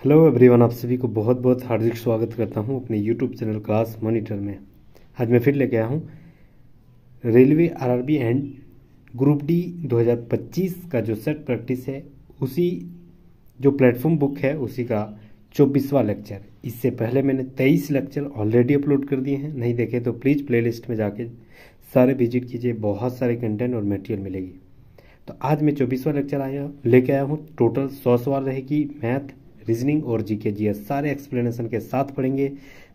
Hello everyone, आप सभी को बहुत बहुत हार्दिक स्वागत करता हूं अपने यूट्यूब चैनल क्लास मॉनिटर में। आज मैं फिर लेके आया हूं railway RRB and group D 2025 का जो सेट प्रैक्टिस है, उसी जो प्लेटफॉर्म बुक है उसी का 24वां लेक्चर। इससे पहले मैंने 23 लेक्चर ऑलरेडी अपलोड कर दिए हैं, नहीं देखे तो प्लीज़ प्लेलिस्ट में जाके सारे विजिट कीजिए, बहुत सारे कंटेंट और मटेरियल मिलेगी। तो आज मैं 24वां लेक्चर लेके आया हूँ। टोटल 100 सवाल रहेगी, मैथ, रीजनिंग और जीके जीएस सारे एक्सप्लेनेशन के साथ पढ़ेंगे।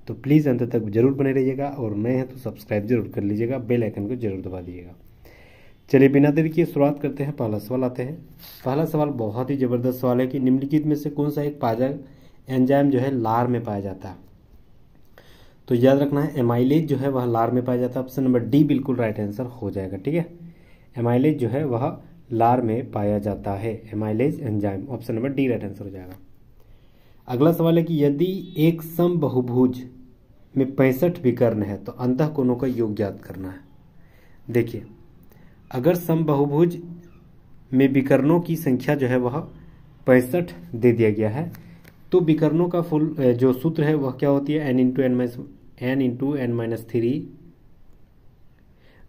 तो प्लीज़ अंत तक जरूर बने रहिएगा और नए हैं तो सब्सक्राइब जरूर कर लीजिएगा, बेल आइकन को जरूर दबा दीजिएगा। चलिए बिना देरी किए शुरुआत करते हैं। पहला सवाल आते हैं। पहला सवाल बहुत ही ज़बरदस्त सवाल है कि निम्नलिखित में से कौन सा एक पाचक एंजाइम जो है लार में पाया जाता है। तो याद रखना है, एमाइलेज जो है वह लार में पाया जाता है। ऑप्शन नंबर डी बिल्कुल राइट आंसर हो जाएगा। ठीक है, एमाइलेज जो है वह लार में पाया जाता है, amylase enzyme. Option number D right answer हो जाएगा। अगला सवाल है कि यदि एक समबाहुभुज में 65 विकर्ण है तो अंतःकोणों का योग ज्ञात करना है। देखिए, अगर समबाहुभुज में विकर्णों की संख्या जो है वह 65 दे दिया गया है तो विकर्णों का फुल जो सूत्र है वह क्या होती है, n इंटू एन माइनस 3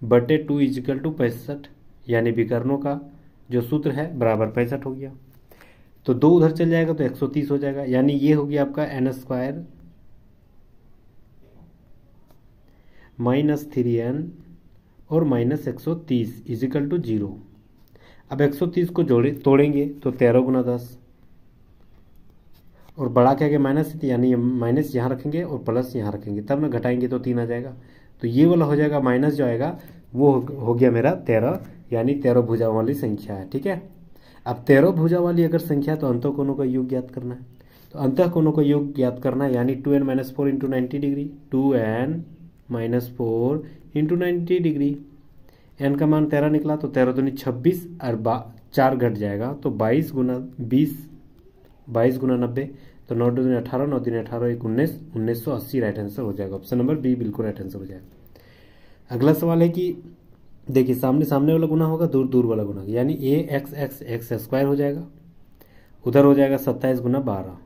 बटे 2 इजिकल टू 65, यानी विकर्णों का जो सूत्र है बराबर 65 हो गया। तो 2 उधर चल जाएगा तो 130 हो जाएगा, यानी ये हो गया आपका n² माइनस 3n और माइनस 130 इजिकल टू 0। अब 130 को तोड़ेंगे तो 13 गुना 10 और बढ़ा के आगे माइनस, यानी माइनस यहाँ रखेंगे और प्लस यहाँ रखेंगे, तब ना घटाएंगे तो 3 आ जाएगा। तो ये वाला हो जाएगा, माइनस जो आएगा वो हो गया मेरा 13, यानी 13 भुजाओं वाली संख्या है। ठीक है, अब 13 भुजा वाली अगर संख्या तो अंतःकोणों का योग ज्ञात करना है। तो अंतःकोणों का योग ज्ञात करना है, यानी 2n minus 4 into 90 degree, 2n minus 4 into 90 degree. n का मान 13 निकला तो 13 दूनी 26 और 4 घट जाएगा तो 22 गुना 20, 22 गुना 90, तो 9 दूनी 18, 9 दूनी 18, 1 19, 1980 राइट आंसर हो जाएगा। ऑप्शन नंबर बी बिल्कुल राइट आंसर हो जाएगा। अगला सवाल है कि देखिए, सामने सामने वाला गुना होगा, दूर दूर वाला गुना होगा, यानी ए एक्स एक्स एक्स स्क्वायर हो जाएगा, उधर हो जाएगा 27 गुना 12।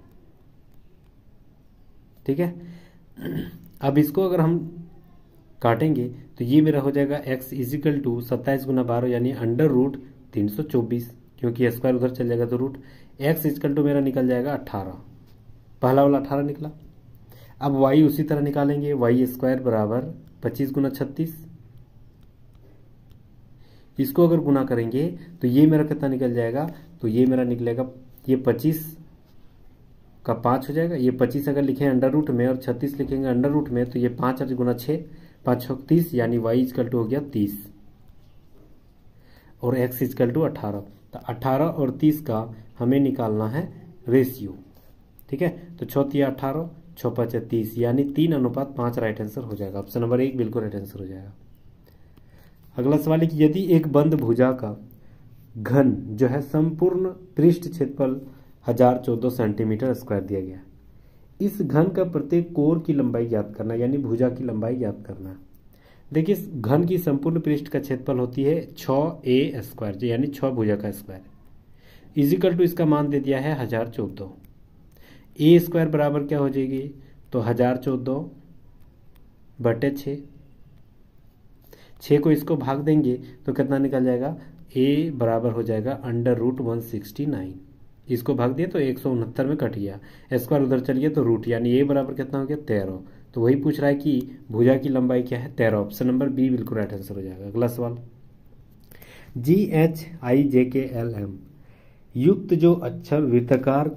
ठीक है, अब इसको अगर हम काटेंगे तो ये मेरा हो जाएगा x इजिकल टू 27 गुना 12, यानी अंडर रूट 324, क्योंकि स्क्वायर उधर चल जाएगा तो रूट। x इजिकल टू मेरा निकल जाएगा 18, पहला वाला 18 निकला। अब y उसी तरह निकालेंगे, y² बराबर 25 गुना 36, इसको अगर गुना करेंगे तो ये मेरा कितना निकल जाएगा, तो ये मेरा निकलेगा, ये 25 का 5 हो जाएगा, ये 25 अगर लिखें अंडर रूट में और 36 लिखेंगे अंडर रूट में तो ये 5 गुना 6, 5 6 30, यानी y इजकल टू हो गया 30 और x इजकल टू 18। तो 18 और 30 का हमें निकालना है रेशियो। ठीक है, तो 6 3 18, 6 5 30, यानी 3:5 राइट आंसर हो जाएगा। ऑप्शन नंबर 1 बिल्कुल राइट आंसर हो जाएगा। अगला सवाल है कि यदि एक बंद भुजा का घन जो है संपूर्ण पृष्ठ क्षेत्रफल 1014 सेंटीमीटर स्क्वायर दिया गया, इस घन का प्रत्येक कोर की लंबाई ज्ञात करना, यानी भुजा की लंबाई ज्ञात करना। देखिए, इस घन की संपूर्ण पृष्ठ का क्षेत्रफल होती है 6a², यानी 6 भुजा का स्क्वायर, इजिकल टू इसका मान दे दिया है 1014। a² बराबर क्या हो जाएगी, तो 1014 बटे 6, 6 को इसको भाग देंगे तो कितना निकल जाएगा, a बराबर हो जाएगा अंडर रूट 169, इसको भाग दिया तो 169 में कट गया, स्क्वायर उधर चल गया तो रूट, यानी a बराबर कितना हो गया 13। तो वही पूछ रहा है कि भुजा की लंबाई क्या है, 13। ऑप्शन नंबर बी बिल्कुल राइट आंसर हो जाएगा। अगला सवाल, GHIJKLM युक्त जो अक्षर वृत्ताकार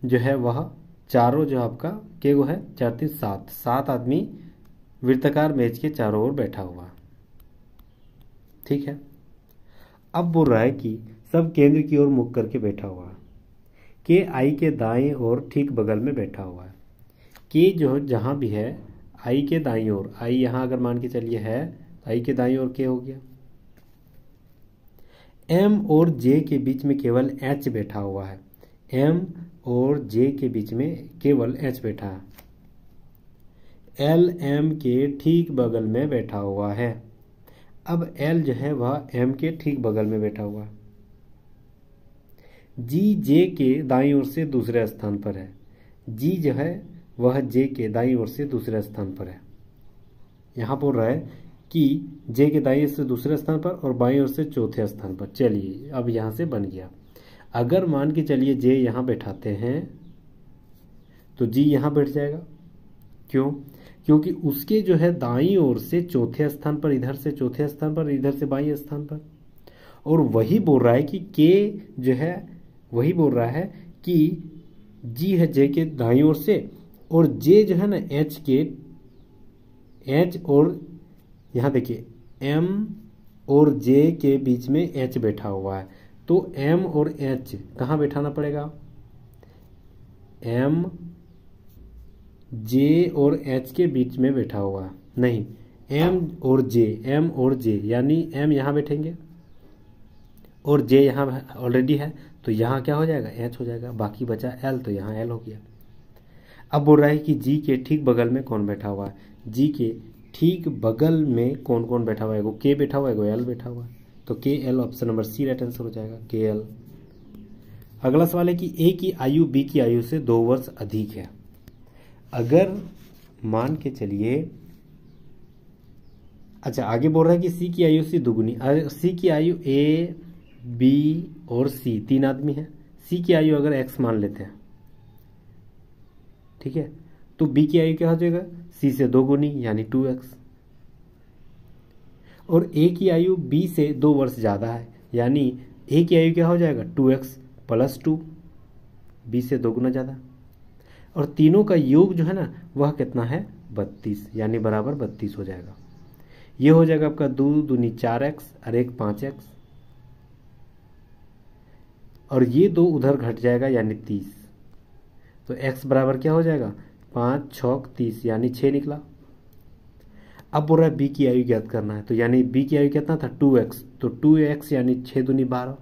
जो है वह चारों जो आपका के वो है 4 3 7, 7 आदमी वृत्ताकार मेज के चारों ओर बैठा हुआ। ठीक है, अब बोल रहा है कि सब केंद्र की ओर मुख करके बैठा हुआ है, के आई के दाएं ओर ठीक बगल में बैठा हुआ है। के जो जहां भी है आई के दाईं ओर, आई यहां अगर मान के चलिए है, आई के दाईं ओर के हो गया। एम और जे के बीच में केवल एच बैठा हुआ है, एम और जे के बीच में केवल एच बैठा है। एल एम के ठीक बगल में बैठा हुआ है। अब एल जो है वह एम के ठीक बगल में बैठा हुआ है। जी जे के दाईं ओर से दूसरे स्थान पर है, जी जो है वह जे के दाईं ओर से दूसरे स्थान पर है। यहाँ बोल रहा है कि जे के दाईं ओर से दूसरे स्थान पर और बाईं ओर से चौथे स्थान पर। चलिए अब यहाँ से बन गया। अगर मान के चलिए जे यहाँ बैठाते हैं तो जी यहाँ बैठ जाएगा। क्यों? क्योंकि उसके जो है दाईं ओर से चौथे स्थान पर, इधर से चौथे स्थान पर, इधर से बाईं स्थान पर। और वही बोल रहा है कि के जो है वही बोल रहा है कि जी है जे के दाईं ओर से, और जे जो है ना एच और यहाँ देखिए एम और जे के बीच में एच बैठा हुआ है। तो एम और एच कहाँ बैठाना पड़ेगा? एम जे और एच के बीच में बैठा हुआ है। नहीं, एम और जे यानी एम यहाँ बैठेंगे और जे यहाँ ऑलरेडी है, तो यहाँ क्या हो जाएगा? एच हो जाएगा। बाकी बचा एल, तो यहाँ एल हो गया। अब बोल रहा है कि जी के ठीक बगल में कौन बैठा हुआ है? जी के ठीक बगल में कौन कौन बैठा हुआ है? वो के बैठा हुआ है, वो एल बैठा हुआ है। तो K L, option number C right answer हो जाएगा, के एल। अगला सवाल है कि ए की आयु बी की आयु से 2 वर्ष अधिक है। अगर मान के चलिए, अच्छा आगे बोल रहा है कि सी की आयु से दुगुनी, सी की आयु ए बी और सी 3 आदमी है। सी की आयु अगर एक्स मान लेते हैं, ठीक है, तो बी की आयु क्या हो जाएगा? सी से 2 गुनी यानी 2x। और ए की आयु बी से 2 वर्ष ज्यादा है, यानी ए की आयु क्या हो जाएगा? 2x + 2, बी से 2 गुना ज्यादा। और तीनों का योग जो है ना वह कितना है? 32, यानी बराबर 32 हो जाएगा। ये हो जाएगा आपका 2 दूनी 4x और 1 5x, और ये 2 उधर घट जाएगा यानी 30। तो x बराबर क्या हो जाएगा? 5 6 30 यानी 6 निकला। अब बोल रहा है बी की आयु ज्ञात करना है, तो यानी बी की आयु कितना था? 2x, तो 2x यानी 6 दूनी 12।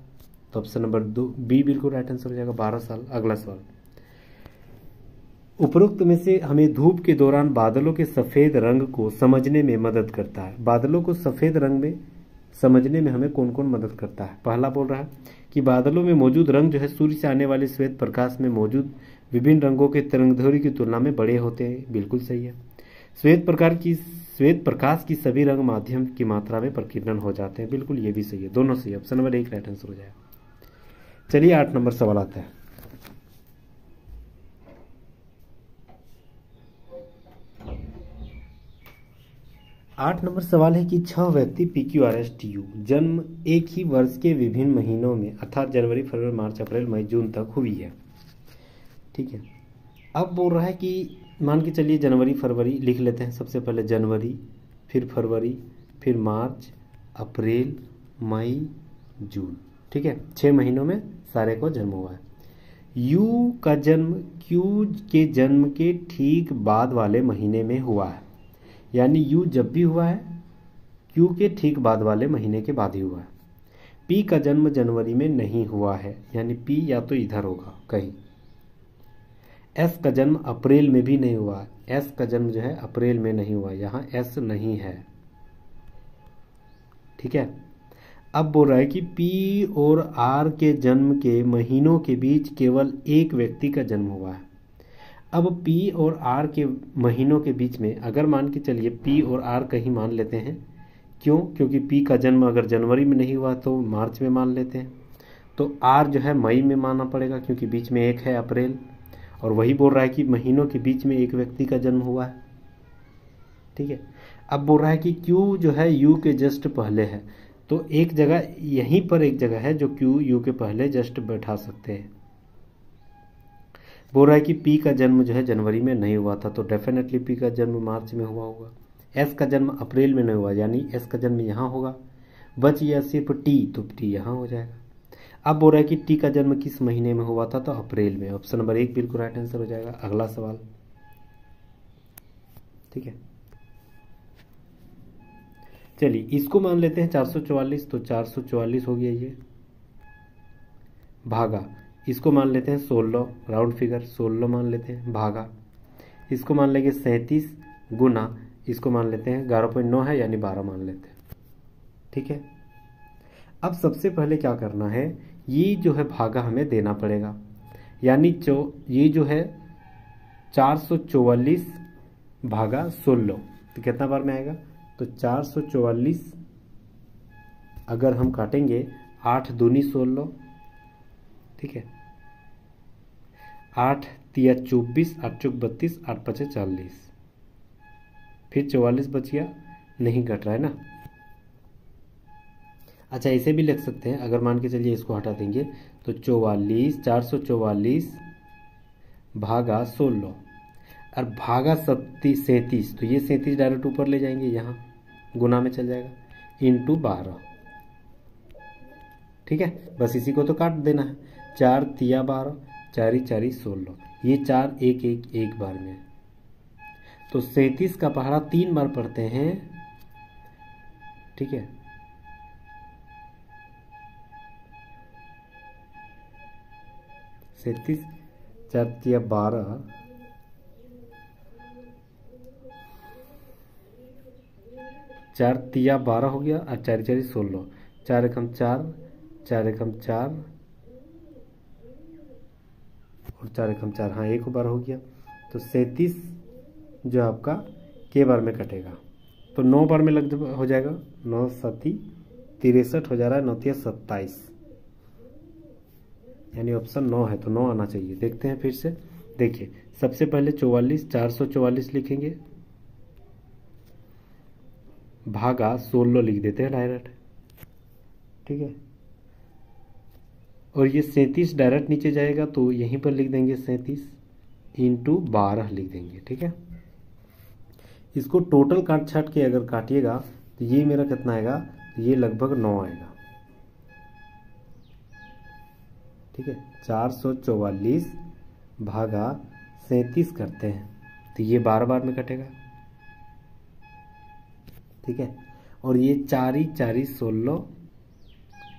तो ऑप्शन नंबर 2 बी बिल्कुल राइट आंसर हो जाएगा, 12 साल। अगला सवाल, उपरोक्त में से हमें धूप के दौरान बादलों के सफेद रंग को समझने में मदद करता है। बादलों को सफेद रंग में समझने में हमें कौन कौन मदद करता है? पहला बोल रहा है कि बादलों में मौजूद रंग जो है सूर्य से आने वाले श्वेत प्रकाश में मौजूद विभिन्न रंगों के तरंगदैर्घ्य की तुलना में बड़े होते हैं। बिल्कुल सही है। श्वेत प्रकाश की सभी रंग माध्यम की मात्रा में प्रकीर्णन हो जाते हैं। बिल्कुल ये भी सही है, दोनों सही। ऑप्शन नंबर 1 राइट आंसर हो जाएगा। चलिए 8 नंबर सवाल आता है। आठ नंबर सवाल है कि 6 व्यक्ति PQRSTU जन्म एक ही वर्ष के विभिन्न महीनों में अर्थात जनवरी, फरवरी, मार्च, अप्रैल, मई, जून तक हुई है। ठीक है। अब बोल रहा है कि मान के चलिए जनवरी फरवरी लिख लेते हैं। सबसे पहले जनवरी, फिर फरवरी, फिर मार्च, अप्रैल, मई, जून। ठीक है, 6 महीनों में सारे को जन्म हुआ है। यू का जन्म क्यू के जन्म के ठीक बाद वाले महीने में हुआ है, यानी यू जब भी हुआ है क्यू के ठीक बाद वाले महीने के बाद ही हुआ है। पी का जन्म जनवरी में नहीं हुआ है, यानी पी या तो इधर होगा कहीं। एस का जन्म अप्रैल में भी नहीं हुआ, एस का जन्म जो है अप्रैल में नहीं हुआ, यहाँ एस नहीं है। ठीक है। अब बोल रहा है कि पी और आर के जन्म के महीनों के बीच केवल एक व्यक्ति का जन्म हुआ है। अब पी और आर के महीनों के बीच में अगर मान के चलिए पी और आर कहीं मान लेते हैं। क्यों? क्योंकि पी का जन्म अगर जनवरी में नहीं हुआ तो मार्च में मान लेते हैं, तो आर जो है मई में मानना पड़ेगा क्योंकि बीच में एक है अप्रैल, और वही बोल रहा है कि महीनों के बीच में एक व्यक्ति का जन्म हुआ है। ठीक है। अब बोल रहा है कि क्यू जो है यू के जस्ट पहले है, तो एक जगह यहीं पर एक जगह है जो क्यू यू के पहले जस्ट बैठा सकते हैं। बोल रहा है कि पी का जन्म जो है जनवरी में नहीं हुआ था, तो डेफिनेटली पी का जन्म मार्च में हुआ होगा। एस का जन्म अप्रैल में नहीं हुआ, यानी एस का जन्म यहाँ होगा। बच गया सिर्फ टी, तो टी यहाँ हो जाएगा। अब बोल रहा है कि टी का जन्म किस महीने में हुआ था, तो अप्रैल में। ऑप्शन नंबर 1 बिल्कुल राइट आंसर हो जाएगा। अगला सवाल। ठीक है, चलिए इसको मान लेते हैं 444, तो 444 हो गया ये भागा। इसको मान लेते हैं 16, राउंड फिगर 16 मान लेते हैं भागा। इसको मान लेंगे 37 गुना, इसको मान लेते हैं 11.9 है यानी 12 मान लेते हैं। ठीक है। अब सबसे पहले क्या करना है, ये जो है भागा हमें देना पड़ेगा, यानी ये जो है 444 भागा 16, तो कितना बार में आएगा? तो 444 अगर हम काटेंगे 8 दूनी 16, ठीक है, 8 तिया 24, 8 चौक 32, 8 पचे 40, फिर 44 बच गया, नहीं कट रहा है ना। अच्छा ऐसे भी लिख सकते हैं, अगर मान के चलिए इसको हटा देंगे तो 444 भागा 16 और भागा 37, तो ये 37 डायरेक्ट ऊपर ले जाएंगे, यहाँ गुना में चल जाएगा, इंटू 12, ठीक है। बस इसी को तो काट देना है, 4 तिया 12, 4 4 16, ये 4 1 1 1 बार में, तो 37 का पहाड़ा 3 बार पढ़ते हैं, ठीक है। सैंतीस 4 तिया 12, 4 तिया 12 हो गया और 4 4 16, 4 एकम 4, 4 एकम 4 और 4 एकम 4, हाँ एक बार हो गया। तो 37 जो आपका के बार में कटेगा, तो 9 बार में लग हो जाएगा, 9 7 63 हो जा रहा है, 9 तिया 27, यानी ऑप्शन 9 है, तो 9 आना चाहिए। देखते हैं फिर से, देखिए सबसे पहले 444 लिखेंगे, भागा 16 लिख देते हैं डायरेक्ट, ठीक है। और ये 37 डायरेक्ट नीचे जाएगा तो यहीं पर लिख देंगे 37 इंटू 12 लिख देंगे, ठीक है। इसको टोटल काट छाट के अगर काटिएगा तो ये मेरा कितना आएगा, तो ये लगभग 9 आएगा, ठीक है। 444 भागा 37 करते हैं तो ये 12 बार में कटेगा, ठीक है। और ये 4 4 16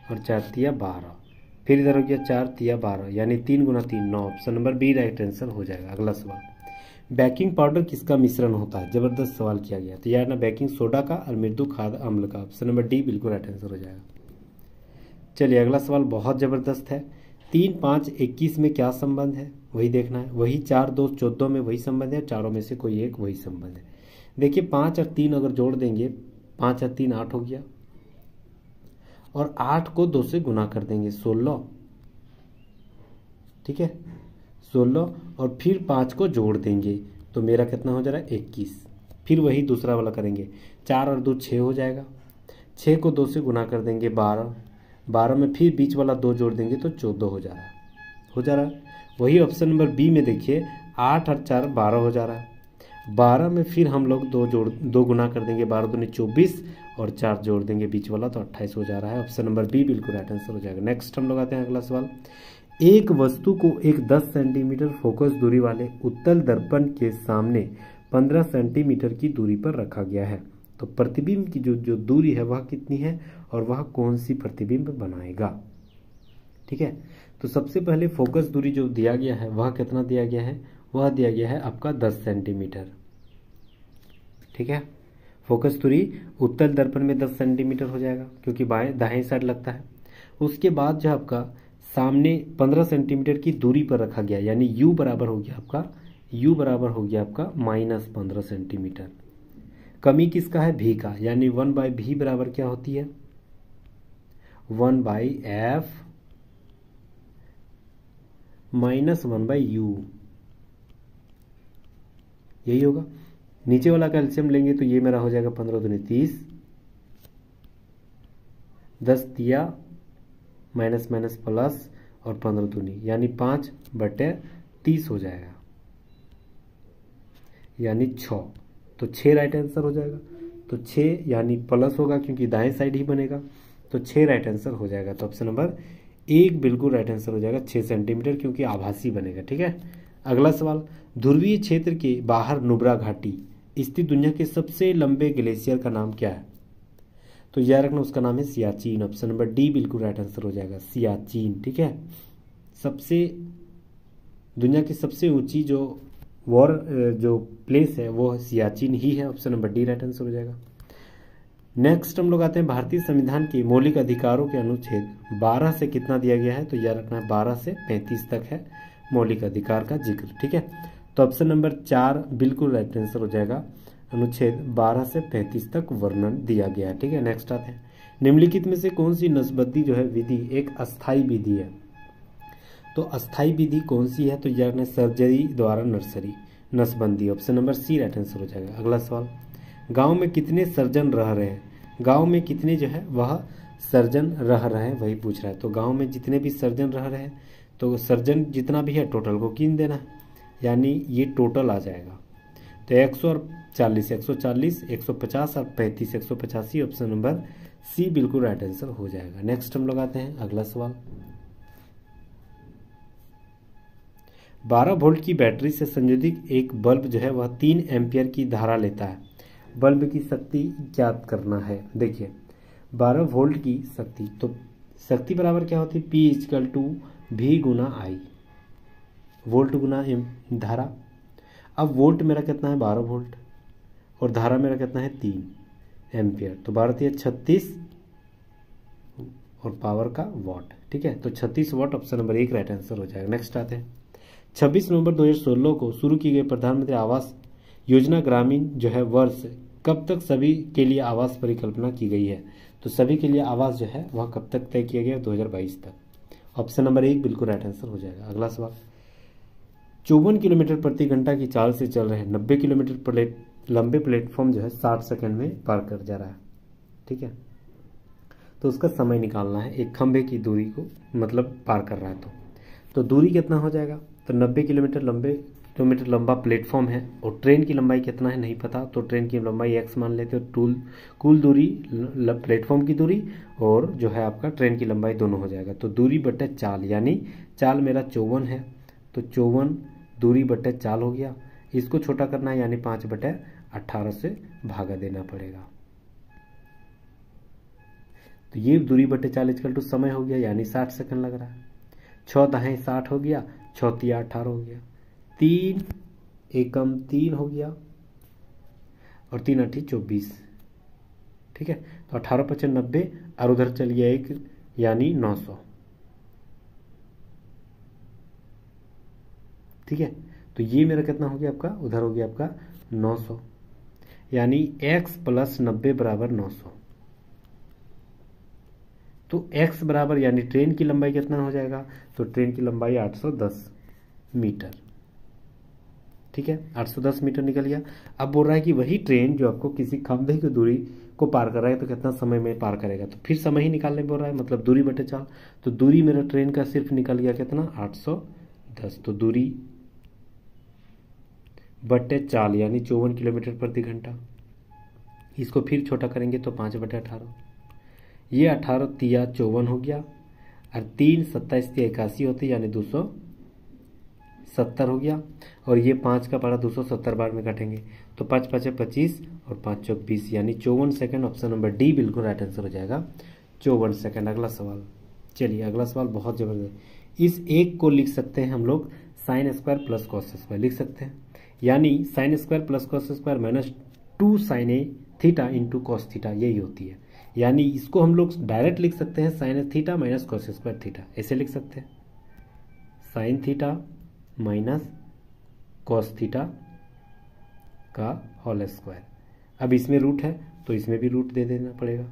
और 4 तिया 12, फिर इधर हो गया 4 तिया 12, यानी 3 गुना 3 9, option number B right answer हो जाएगा। अगला सवाल, बेकिंग पाउडर किसका मिश्रण होता है? जबरदस्त सवाल किया गया, तो यार ना बेकिंग सोडा का और मृदु खाद्य अम्ल का, ऑप्शन नंबर डी बिल्कुल राइट आंसर हो जाएगा। चलिए अगला सवाल बहुत जबरदस्त है, 3 5 21 में क्या संबंध है वही देखना है, वही 4 2 14 में वही संबंध है, चारों में से कोई एक वही संबंध है। देखिए 5 और 3 अगर जोड़ देंगे, 5 और 3 8 हो गया, और 8 को 2 से गुना कर देंगे 16, ठीक है 16, और फिर 5 को जोड़ देंगे तो मेरा कितना हो जा रहा है 21, फिर वही दूसरा वाला करेंगे, 4 और 2 6 हो जाएगा, 6 को 2 से गुना कर देंगे 12, 12 में फिर बीच वाला 2 जोड़ देंगे तो 14 हो जा रहा है, वही ऑप्शन नंबर बी में देखिए 8 और 4 12 हो जा रहा है, 12 में फिर हम लोग 2 गुना कर देंगे, 12 दूनी 24 और 4 जोड़ देंगे बीच वाला तो 28 हो जा रहा है, ऑप्शन नंबर बी बिल्कुल राइट आंसर हो जाएगा। नेक्स्ट हम लोग आते हैं अगला सवाल, एक वस्तु को एक 10 सेंटीमीटर फोकस दूरी वाले उत्तल दर्पण के सामने 15 सेंटीमीटर की दूरी पर रखा गया है, तो प्रतिबिंब की जो दूरी है वह कितनी है और वह कौन सी प्रतिबिंब बनाएगा, ठीक है। तो सबसे पहले फोकस दूरी जो दिया गया है वह कितना दिया गया है, वह दिया गया है आपका 10 सेंटीमीटर, ठीक है। फोकस दूरी उत्तल दर्पण में 10 सेंटीमीटर हो जाएगा क्योंकि दाएं साइड लगता है। उसके बाद जो आपका सामने 15 सेंटीमीटर की दूरी पर रखा गया, यानी u बराबर हो गया आपका -15 सेंटीमीटर। कमी किसका है, v का, यानी 1/v बराबर क्या होती है 1/f माइनस 1/u, यही होगा। नीचे वाला कैल्शियम लेंगे तो ये मेरा हो जाएगा 15 दूनी 30, 10 तिया माइनस माइनस प्लस और 15 दूनी यानी 5/30 हो जाएगा, यानी 6, तो 6 राइट आंसर हो जाएगा। तो 6 यानी प्लस होगा क्योंकि दाएं साइड ही बनेगा, तो 6 राइट आंसर हो जाएगा। तो ऑप्शन नंबर 1 बिल्कुल राइट आंसर हो जाएगा, 6 सेंटीमीटर क्योंकि आभासी बनेगा, ठीक है। अगला सवाल, ध्रुवीय क्षेत्र के बाहर नुब्रा घाटी स्थित दुनिया के सबसे लंबे ग्लेशियर का नाम क्या है, तो याद रखना उसका नाम है सियाचिन, ऑप्शन नंबर डी बिल्कुल राइट आंसर हो जाएगा, सियाचिन, ठीक है। दुनिया की सबसे ऊंची जो प्लेस है वो सियाचिन ही है, option number D right answer हो जाएगा। नेक्स्ट हम लोग आते हैं भारतीय संविधान के मौलिक अधिकारों के अनुच्छेद 12 से कितना दिया गया है, तो याद रखना है 12 से 35 तक है मौलिक अधिकार का जिक्र, ठीक है। तो ऑप्शन नंबर 4 बिल्कुल राइट आंसर हो जाएगा। अनुच्छेद 12 से 35 तक वर्णन दिया गया है। ठीक है, नेक्स्ट आते हैं। निम्नलिखित में से कौन सी नसबंदी जो है विधि एक अस्थायी विधि है? तो अस्थायी विधि कौन सी है? तो यानी सर्जरी द्वारा नर्सरी नसबंदी। Option number C right answer हो जाएगा। अगला सवाल, गांव में कितने सर्जन रह रहे हैं? गांव में कितने जो है वह सर्जन रह रहे हैं वही पूछ रहा है। तो गांव में जितने भी सर्जन रह रहे हैं, तो सर्जन जितना भी है टोटल को गिन देना है, यानी ये टोटल आ जाएगा। तो 140 140 150 और 35 185, ऑप्शन नंबर सी बिल्कुल राइट आंसर हो जाएगा। नेक्स्ट हम लोग आते हैं अगला सवाल। 12 वोल्ट की बैटरी से संयोजित एक बल्ब जो है वह 3 एम्पियर की धारा लेता है। बल्ब की शक्ति ज्ञात करना है। देखिए 12 वोल्ट की शक्ति, तो शक्ति बराबर क्या होती है? P इजकल टू V गुना I, वोल्ट गुना धारा। अब वोल्ट मेरा कितना है? 12 वोल्ट, और धारा मेरा कितना है? 3 एम्पियर। तो 12 3 36 और पावर का वाट। ठीक है, तो 36 वाट ऑप्शन नंबर 1 राइट आंसर हो जाएगा। नेक्स्ट आते हैं। 26 नवंबर 2016 को शुरू की गई प्रधानमंत्री आवास योजना ग्रामीण जो है वर्ष कब तक सभी के लिए आवास परिकल्पना की गई है? तो सभी के लिए आवास जो है वह कब तक तय किया गया? 2022 तक। ऑप्शन नंबर 1 बिल्कुल राइट आंसर हो जाएगा। अगला सवाल, 54 किलोमीटर प्रति घंटा की चाल से चल रहे 90 किलोमीटर लंबे प्लेटफॉर्म जो है 60 सेकंड में पार कर जा रहा है। ठीक है, तो उसका समय निकालना है, एक खंभे की दूरी को मतलब पार कर रहा है। तो दूरी कितना हो जाएगा? तो 90 किलोमीटर लंबा प्लेटफॉर्म है, और ट्रेन की लंबाई कितना है नहीं पता, तो ट्रेन की लंबाई x मान लेते हो। कुल दूरी प्लेटफॉर्म की दूरी और जो है आपका ट्रेन की लंबाई दोनों हो जाएगा। तो दूरी बटे चाल, यानी चाल मेरा 54 है, तो 54 दूरी बटे चाल हो गया। इसको छोटा करना है, यानी 5/18 से भागा देना पड़ेगा। तो ये दूरी बटे चाल इक्वल टू समय हो गया, यानी 60 सेकंड लग रहा है। 6 दाहें 60 हो गया, 6 तिया 18 हो गया, 3 एकम 3 हो गया, और 3 8 24। ठीक है, तो 18 5 90, और उधर चल गया 1, यानी 900। ठीक है, तो ये मेरा कितना हो गया आपका? उधर हो गया आपका 900, यानी x + 90 बराबर 900। तो x बराबर यानी ट्रेन की लंबाई कितना हो जाएगा? तो ट्रेन की लंबाई 810 मीटर। ठीक है, 810 मीटर निकल गया। अब बोल रहा है कि वही ट्रेन जो आपको किसी खंभे की दूरी को पार कर रहा है तो कितना समय में पार करेगा? तो फिर समय ही निकालने बोल रहा है, मतलब दूरी बटे चाल। तो दूरी मेरा ट्रेन का सिर्फ निकल गया कितना? 810। तो दूरी बटे चाल यानी 54 किलोमीटर प्रति घंटा। इसको फिर छोटा करेंगे तो 5/18, ये 18 तिया 54 हो गया, और 3 27 तिया 81 होती, यानी 270 हो गया। और ये 5 का पारा 270 बार में काटेंगे, तो 5 5 25 और 5 चौक 20, यानी 54 सेकंड। ऑप्शन नंबर डी बिल्कुल राइट आंसर हो जाएगा, 54 सेकंड। अगला सवाल, चलिए अगला सवाल बहुत जबरदस्त। इस एक को लिख सकते हैं हम लोग sin square plus cos square लिख सकते हैं, यानी sin square plus cos square minus 2 sin a theta into cos theta, यही होती है। यानी इसको हम लोग डायरेक्ट लिख सकते हैं sin theta minus cos square theta, ऐसे लिख सकते हैं sin theta minus cos theta का होल स्क्वायर। अब इसमें रूट है तो इसमें भी रूट दे देना पड़ेगा।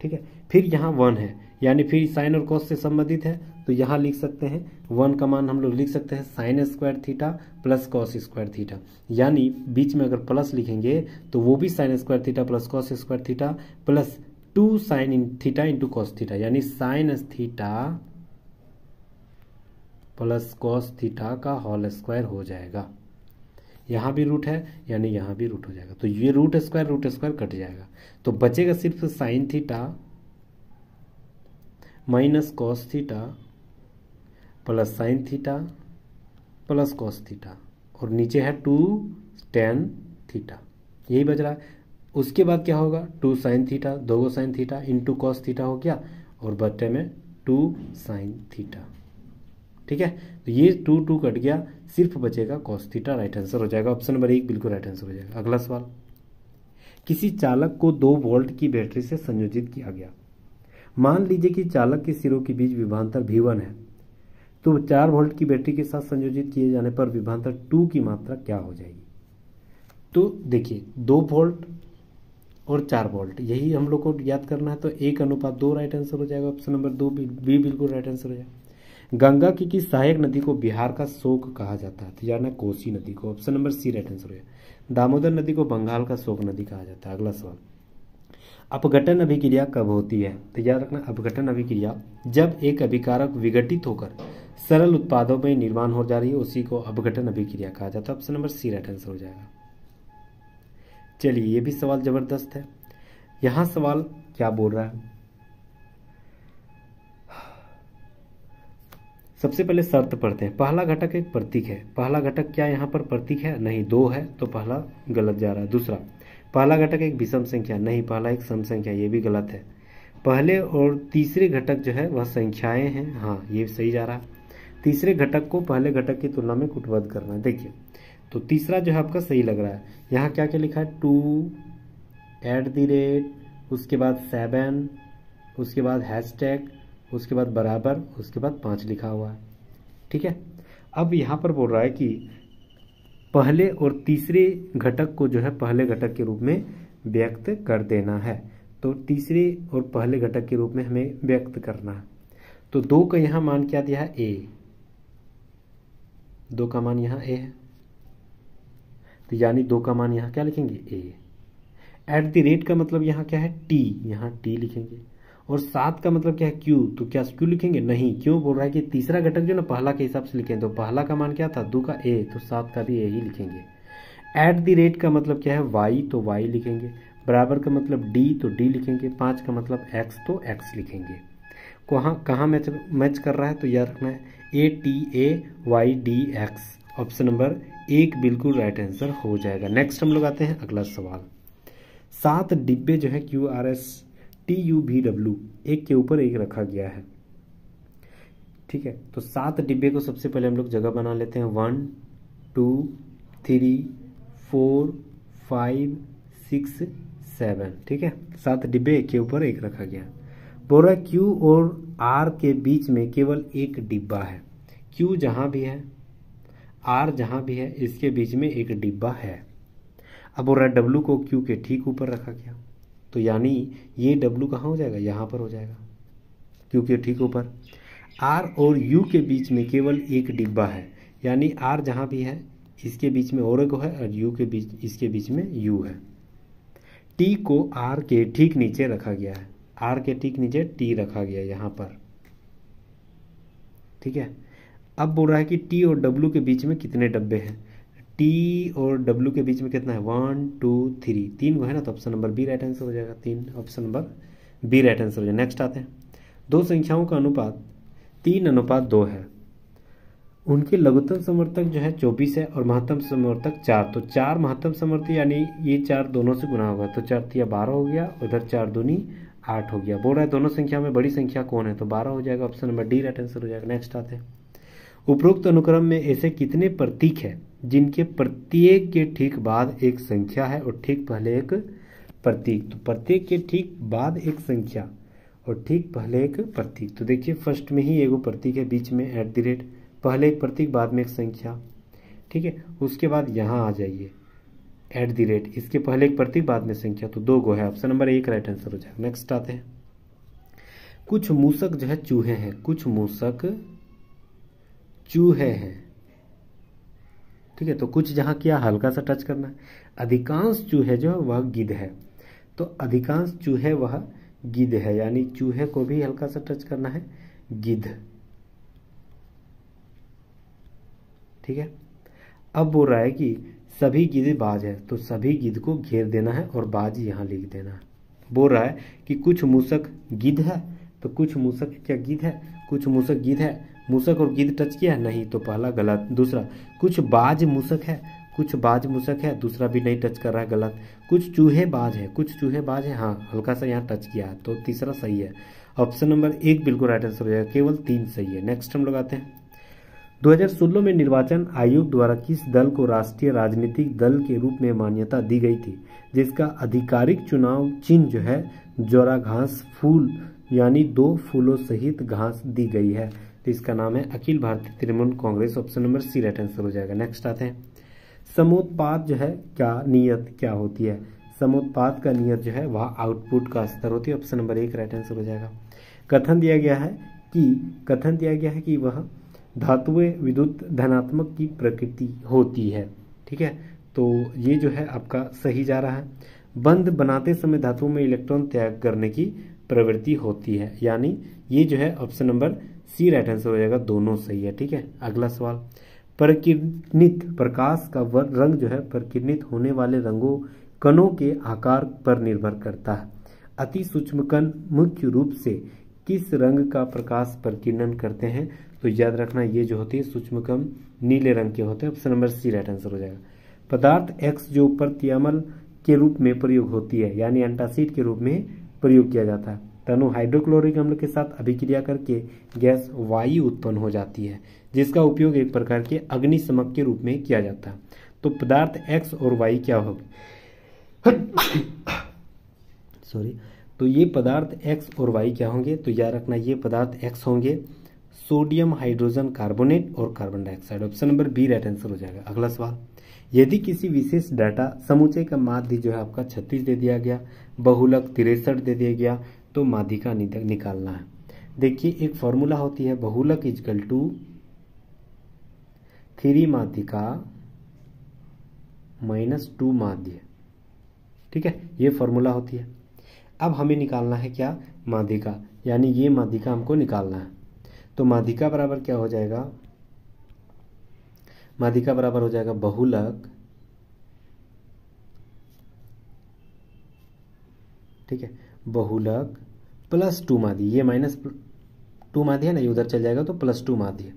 ठीक है, फिर यहाँ 1 है, यानी फिर साइन और कॉस से संबंधित है, तो यहाँ लिख सकते हैं 1 का मान हम लोग लिख सकते हैं sine square theta plus cos square theta, यानी बीच में अगर प्लस लिखेंगे तो वो भी sine square theta plus cos square theta plus 2 sine theta into cos theta, यानी sine theta plus cos theta का होल स्क्वायर हो जाएगा। यहाँ भी रूट है, यानी यहाँ भी रूट हो जाएगा, तो ये रूट स्क्वायर कट जाएगा, तो बचेगा सिर्फ sine theta minus cos theta plus sign theta plus cos theta, और नीचे है 2 tan थीटा, यही बच रहा है। उसके बाद क्या होगा? 2 sine theta, 2 sine theta into cos theta हो गया, और बटे में 2 साइन थीटा। ठीक है, तो ये 2 कट गया, सिर्फ बचेगा कॉस थीटा, राइट आंसर हो जाएगा। ऑप्शन नंबर 1 बिल्कुल राइट आंसर हो जाएगा। अगला सवाल, किसी चालक को 2 वोल्ट की बैटरी से संयोजित किया गया। मान लीजिए कि चालक के सिरों के बीच विभवांतर V1 है। तो 4 वोल्ट की बैटरी के साथ संयोजित किए जाने पर विभवांतर 2 की मात्रा क्या हो जाएगी? तो देखिए 2 वोल्ट और 4 वोल्ट, यही हम लोग को याद करना है। तो 1:2 राइट आंसर हो जाएगा, ऑप्शन नंबर 2 बी बिल्कुल राइट आंसर हो जाएगा। गंगा की किस सहायक नदी को बिहार का शोक कहा जाता है? तो यार ना कोसी नदी को, option number C right answer हो जाएगा। दामोदर नदी को बंगाल का शोक नदी कहा जाता है। अगला सवाल, अपघटन अभिक्रिया कब होती है? तो याद रखना, अपघटन अभिक्रिया जब एक अभिकारक विघटित होकर सरल उत्पादों में निर्माण हो जा रही है, उसी को अपघटन अभिक्रिया कहा जाता है। Option number C right answer हो जाएगा। चलिए ये भी सवाल जबरदस्त है। यहां सवाल क्या बोल रहा है? सबसे पहले शर्त पढ़ते हैं। पहला घटक एक प्रतीक है। पहला घटक क्या यहाँ पर प्रतीक है? नहीं, 2 है, तो पहला गलत जा रहा है। दूसरा, पहला घटक एक विषम संख्या, नहीं, पहला एक सम संख्या, ये भी गलत है। पहले और तीसरे घटक जो है वह संख्याएं हैं, हाँ ये सही जा रहा है। तीसरे घटक को पहले घटक की तुलना में कूटबद्ध करना है। देखिए तो तीसरा जो है आपका सही लग रहा है। यहाँ क्या क्या लिखा है? 2 @ उसके बाद 7, उसके बाद हैशटैग, उसके बाद बराबर, उसके बाद 5 लिखा हुआ है। ठीक है, अब यहाँ पर बोल रहा है कि पहले और तीसरे घटक को जो है पहले घटक के रूप में व्यक्त कर देना है। तो तीसरे और पहले घटक के रूप में हमें व्यक्त करना है। तो 2 का यहाँ मान क्या दिया है? ए। 2 का मान यहाँ ए है, तो यानी 2 का मान यहाँ क्या लिखेंगे? ए। @ का मतलब यहाँ क्या है? टी, यहाँ टी लिखेंगे। और 7 का मतलब क्या है? क्यू, तो क्या क्यू लिखेंगे? नहीं, क्यों बोल रहा है कि तीसरा घटक जो ना पहला के हिसाब से लिखें, तो पहला का मान क्या था? 2 का ए, तो 7 का भी ए ही लिखेंगे। @ का मतलब क्या है? वाई, तो वाई लिखेंगे। बराबर का मतलब डी, तो डी लिखेंगे। 5 का मतलब एक्स, तो एक्स लिखेंगे। कहाँ मैच कर रहा है? तो याद रखना है ATAYDX, ऑप्शन नंबर 1 बिल्कुल राइट आंसर हो जाएगा। नेक्स्ट हम लोग आते हैं अगला सवाल। 7 डिब्बे जो है QRSTUVW एक के ऊपर एक रखा गया है। ठीक है, तो 7 डिब्बे को सबसे पहले हम लोग जगह बना लेते हैं। 1 2 3 4 5 6 7। ठीक है, 7 डिब्बे एक के ऊपर एक रखा गया। बोल रहा है Q और R के बीच में केवल एक डिब्बा है। Q जहां भी है, R जहां भी है, इसके बीच में एक डिब्बा है। अब बोल रहा है W को Q के ठीक ऊपर रखा गया, तो यानी ये W कहाँ हो जाएगा? यहाँ पर हो जाएगा, Q के ठीक ऊपर। R और U के बीच में केवल एक डिब्बा है, यानी R जहाँ भी है इसके बीच में और एक है, और U के बीच, इसके बीच में U है। T को R के ठीक नीचे रखा गया है, R के ठीक नीचे T रखा गया है यहाँ पर। ठीक है, अब बोल रहा है कि T और W के बीच में कितने डब्बे हैं? T और W के बीच में कितना है? 1 2 3, 3 को है ना, तो option number B right answer हो जाएगा। 3, option number B right answer हो जाएगा। नेक्स्ट आते हैं, 2 संख्याओं का अनुपात 3:2 है। उनके लघुत्तम समर्थक जो है 24 है और महत्तम समर्थक 4। तो 4 महत्तम समर्थक, यानी ये 4 दोनों से गुना होगा, तो 4 × 12 हो गया, उधर 4 दूनी 8 हो गया। बोल रहा है दोनों संख्या में बड़ी संख्या कौन है? तो 12 हो जाएगा, option number D right answer हो जाएगा। नेक्स्ट आते हैं, उपरोक्त अनुक्रम में ऐसे कितने प्रतीक हैं जिनके प्रत्येक के ठीक बाद एक संख्या है और ठीक पहले एक प्रतीक? तो प्रत्येक के ठीक बाद एक संख्या और ठीक पहले एक प्रतीक। तो देखिए फर्स्ट में ही एगो प्रतीक है, बीच में @ पहले एक प्रतीक बाद में एक संख्या। ठीक है, उसके बाद यहाँ आ जाइए @ इसके पहले एक प्रतीक बाद में संख्या, तो 2 गो है, ऑप्शन नंबर 1 राइट आंसर हो जाएगा। नेक्स्ट आते हैं, कुछ मूसक जो है चूहे हैं, कुछ मूसक चूहे हैं। ठीक है, तो कुछ जहां किया हल्का सा टच करना है। अधिकांश चूहे जो है वह गिद्ध है, तो अधिकांश चूहे वह गिद्ध है, यानी चूहे को भी हल्का सा टच करना है, गिद्ध। ठीक है, अब बोल रहा है कि सभी गिद्ध बाज है, तो सभी गिद्ध को घेर देना है और बाज यहाँ लिख देना है। बोल रहा है कि कुछ मूसक गिद्ध है, तो कुछ मूसक क्या गिद्ध है? कुछ मूसक गिद्ध है। मूसक और गिद्ध टच किया नहीं, तो पहला गलत। दूसरा, कुछ बाज मूसक है, कुछ बाज मूसक है, दूसरा भी नहीं टच कर रहा है, गलत। कुछ चूहे बाज है, कुछ चूहे बाज है, हाँ हल्का सा यहाँ टच किया है, तो तीसरा सही है, ऑप्शन नंबर 1 बिल्कुल राइट आंसर हो जाएगा। केवल 3 सही है। नेक्स्ट हम लोग आते हैं, 2016 में निर्वाचन आयोग द्वारा किस दल को राष्ट्रीय राजनीतिक दल के रूप में मान्यता दी गई थी, जिसका आधिकारिक चुनाव चिन्ह जो है जोरा घास फूल, यानी 2 फूलों सहित घास दी गई है। तो इसका नाम है Akhil Bharatiya Trinamool Congress. Option number C right answer हो जाएगा। नेक्स्ट आते हैं, समोत्पाद जो है क्या नियत क्या होती है? समोत्पाद का नियत जो है वह आउटपुट का स्तर होती है। ऑप्शन नंबर 1 राइट आंसर हो जाएगा। कथन दिया गया है कि वह धातुएं विद्युत धनात्मक की प्रकृति होती है। ठीक है, तो ये जो है आपका सही जा रहा है। बंध बनाते समय धातुओं में इलेक्ट्रॉन त्याग करने की प्रवृत्ति होती है, यानी ये जो है option number C right answer हो जाएगा। दोनों सही है। ठीक है, अगला सवाल, प्रकिरणित प्रकाश का रंग जो है प्रकिरणित होने वाले रंगों कणों के आकार पर निर्भर करता है। अति सूक्ष्म कण मुख्य रूप से किस रंग का प्रकाश प्रकीर्णन करते हैं? तो याद रखना ये जो होती है सूक्ष्म कण नीले रंग के होते हैं। Option number C right answer हो जाएगा। पदार्थ एक्स जो प्रतियामल के रूप में प्रयोग होती है, यानी एंटासिड के रूप में प्रयोग किया जाता है। तनु हाइड्रोक्लोरिक अम्ल के साथ अभिक्रिया करके गैस वायु उत्पन्न हो जाती है, जिसका उपयोग एक प्रकार के अग्निशमक के रूप में किया जाता है। तो पदार्थ एक्स और वाई क्या होगी? सॉरी, तो ये पदार्थ एक्स और वाई क्या होंगे? तो याद रखना ये पदार्थ एक्स होंगे सोडियम हाइड्रोजन कार्बोनेट और carbon dioxide. Option number B right answer हो जाएगा। अगला सवाल, यदि किसी विशेष डाटा समुच्चय का माध्य जो है आपका 36 दे दिया गया, बहुलक 63 दे दिया गया, तो माध्यिका निकालना है। देखिए एक फॉर्मूला होती है, बहुलक इजकल टू 3 माध्यिका -2 माध्य। ठीक है, ये फॉर्मूला होती है। अब हमें निकालना है क्या? माध्यिका, यानी ये माध्यिका हमको निकालना है। तो माध्यिका बराबर क्या हो जाएगा? माध्यिका बराबर हो जाएगा बहुलक, ठीक है, बहुलक +2 माध्य। ये -2 माध्य है ना, ये उधर चल जाएगा तो +2 माध्य,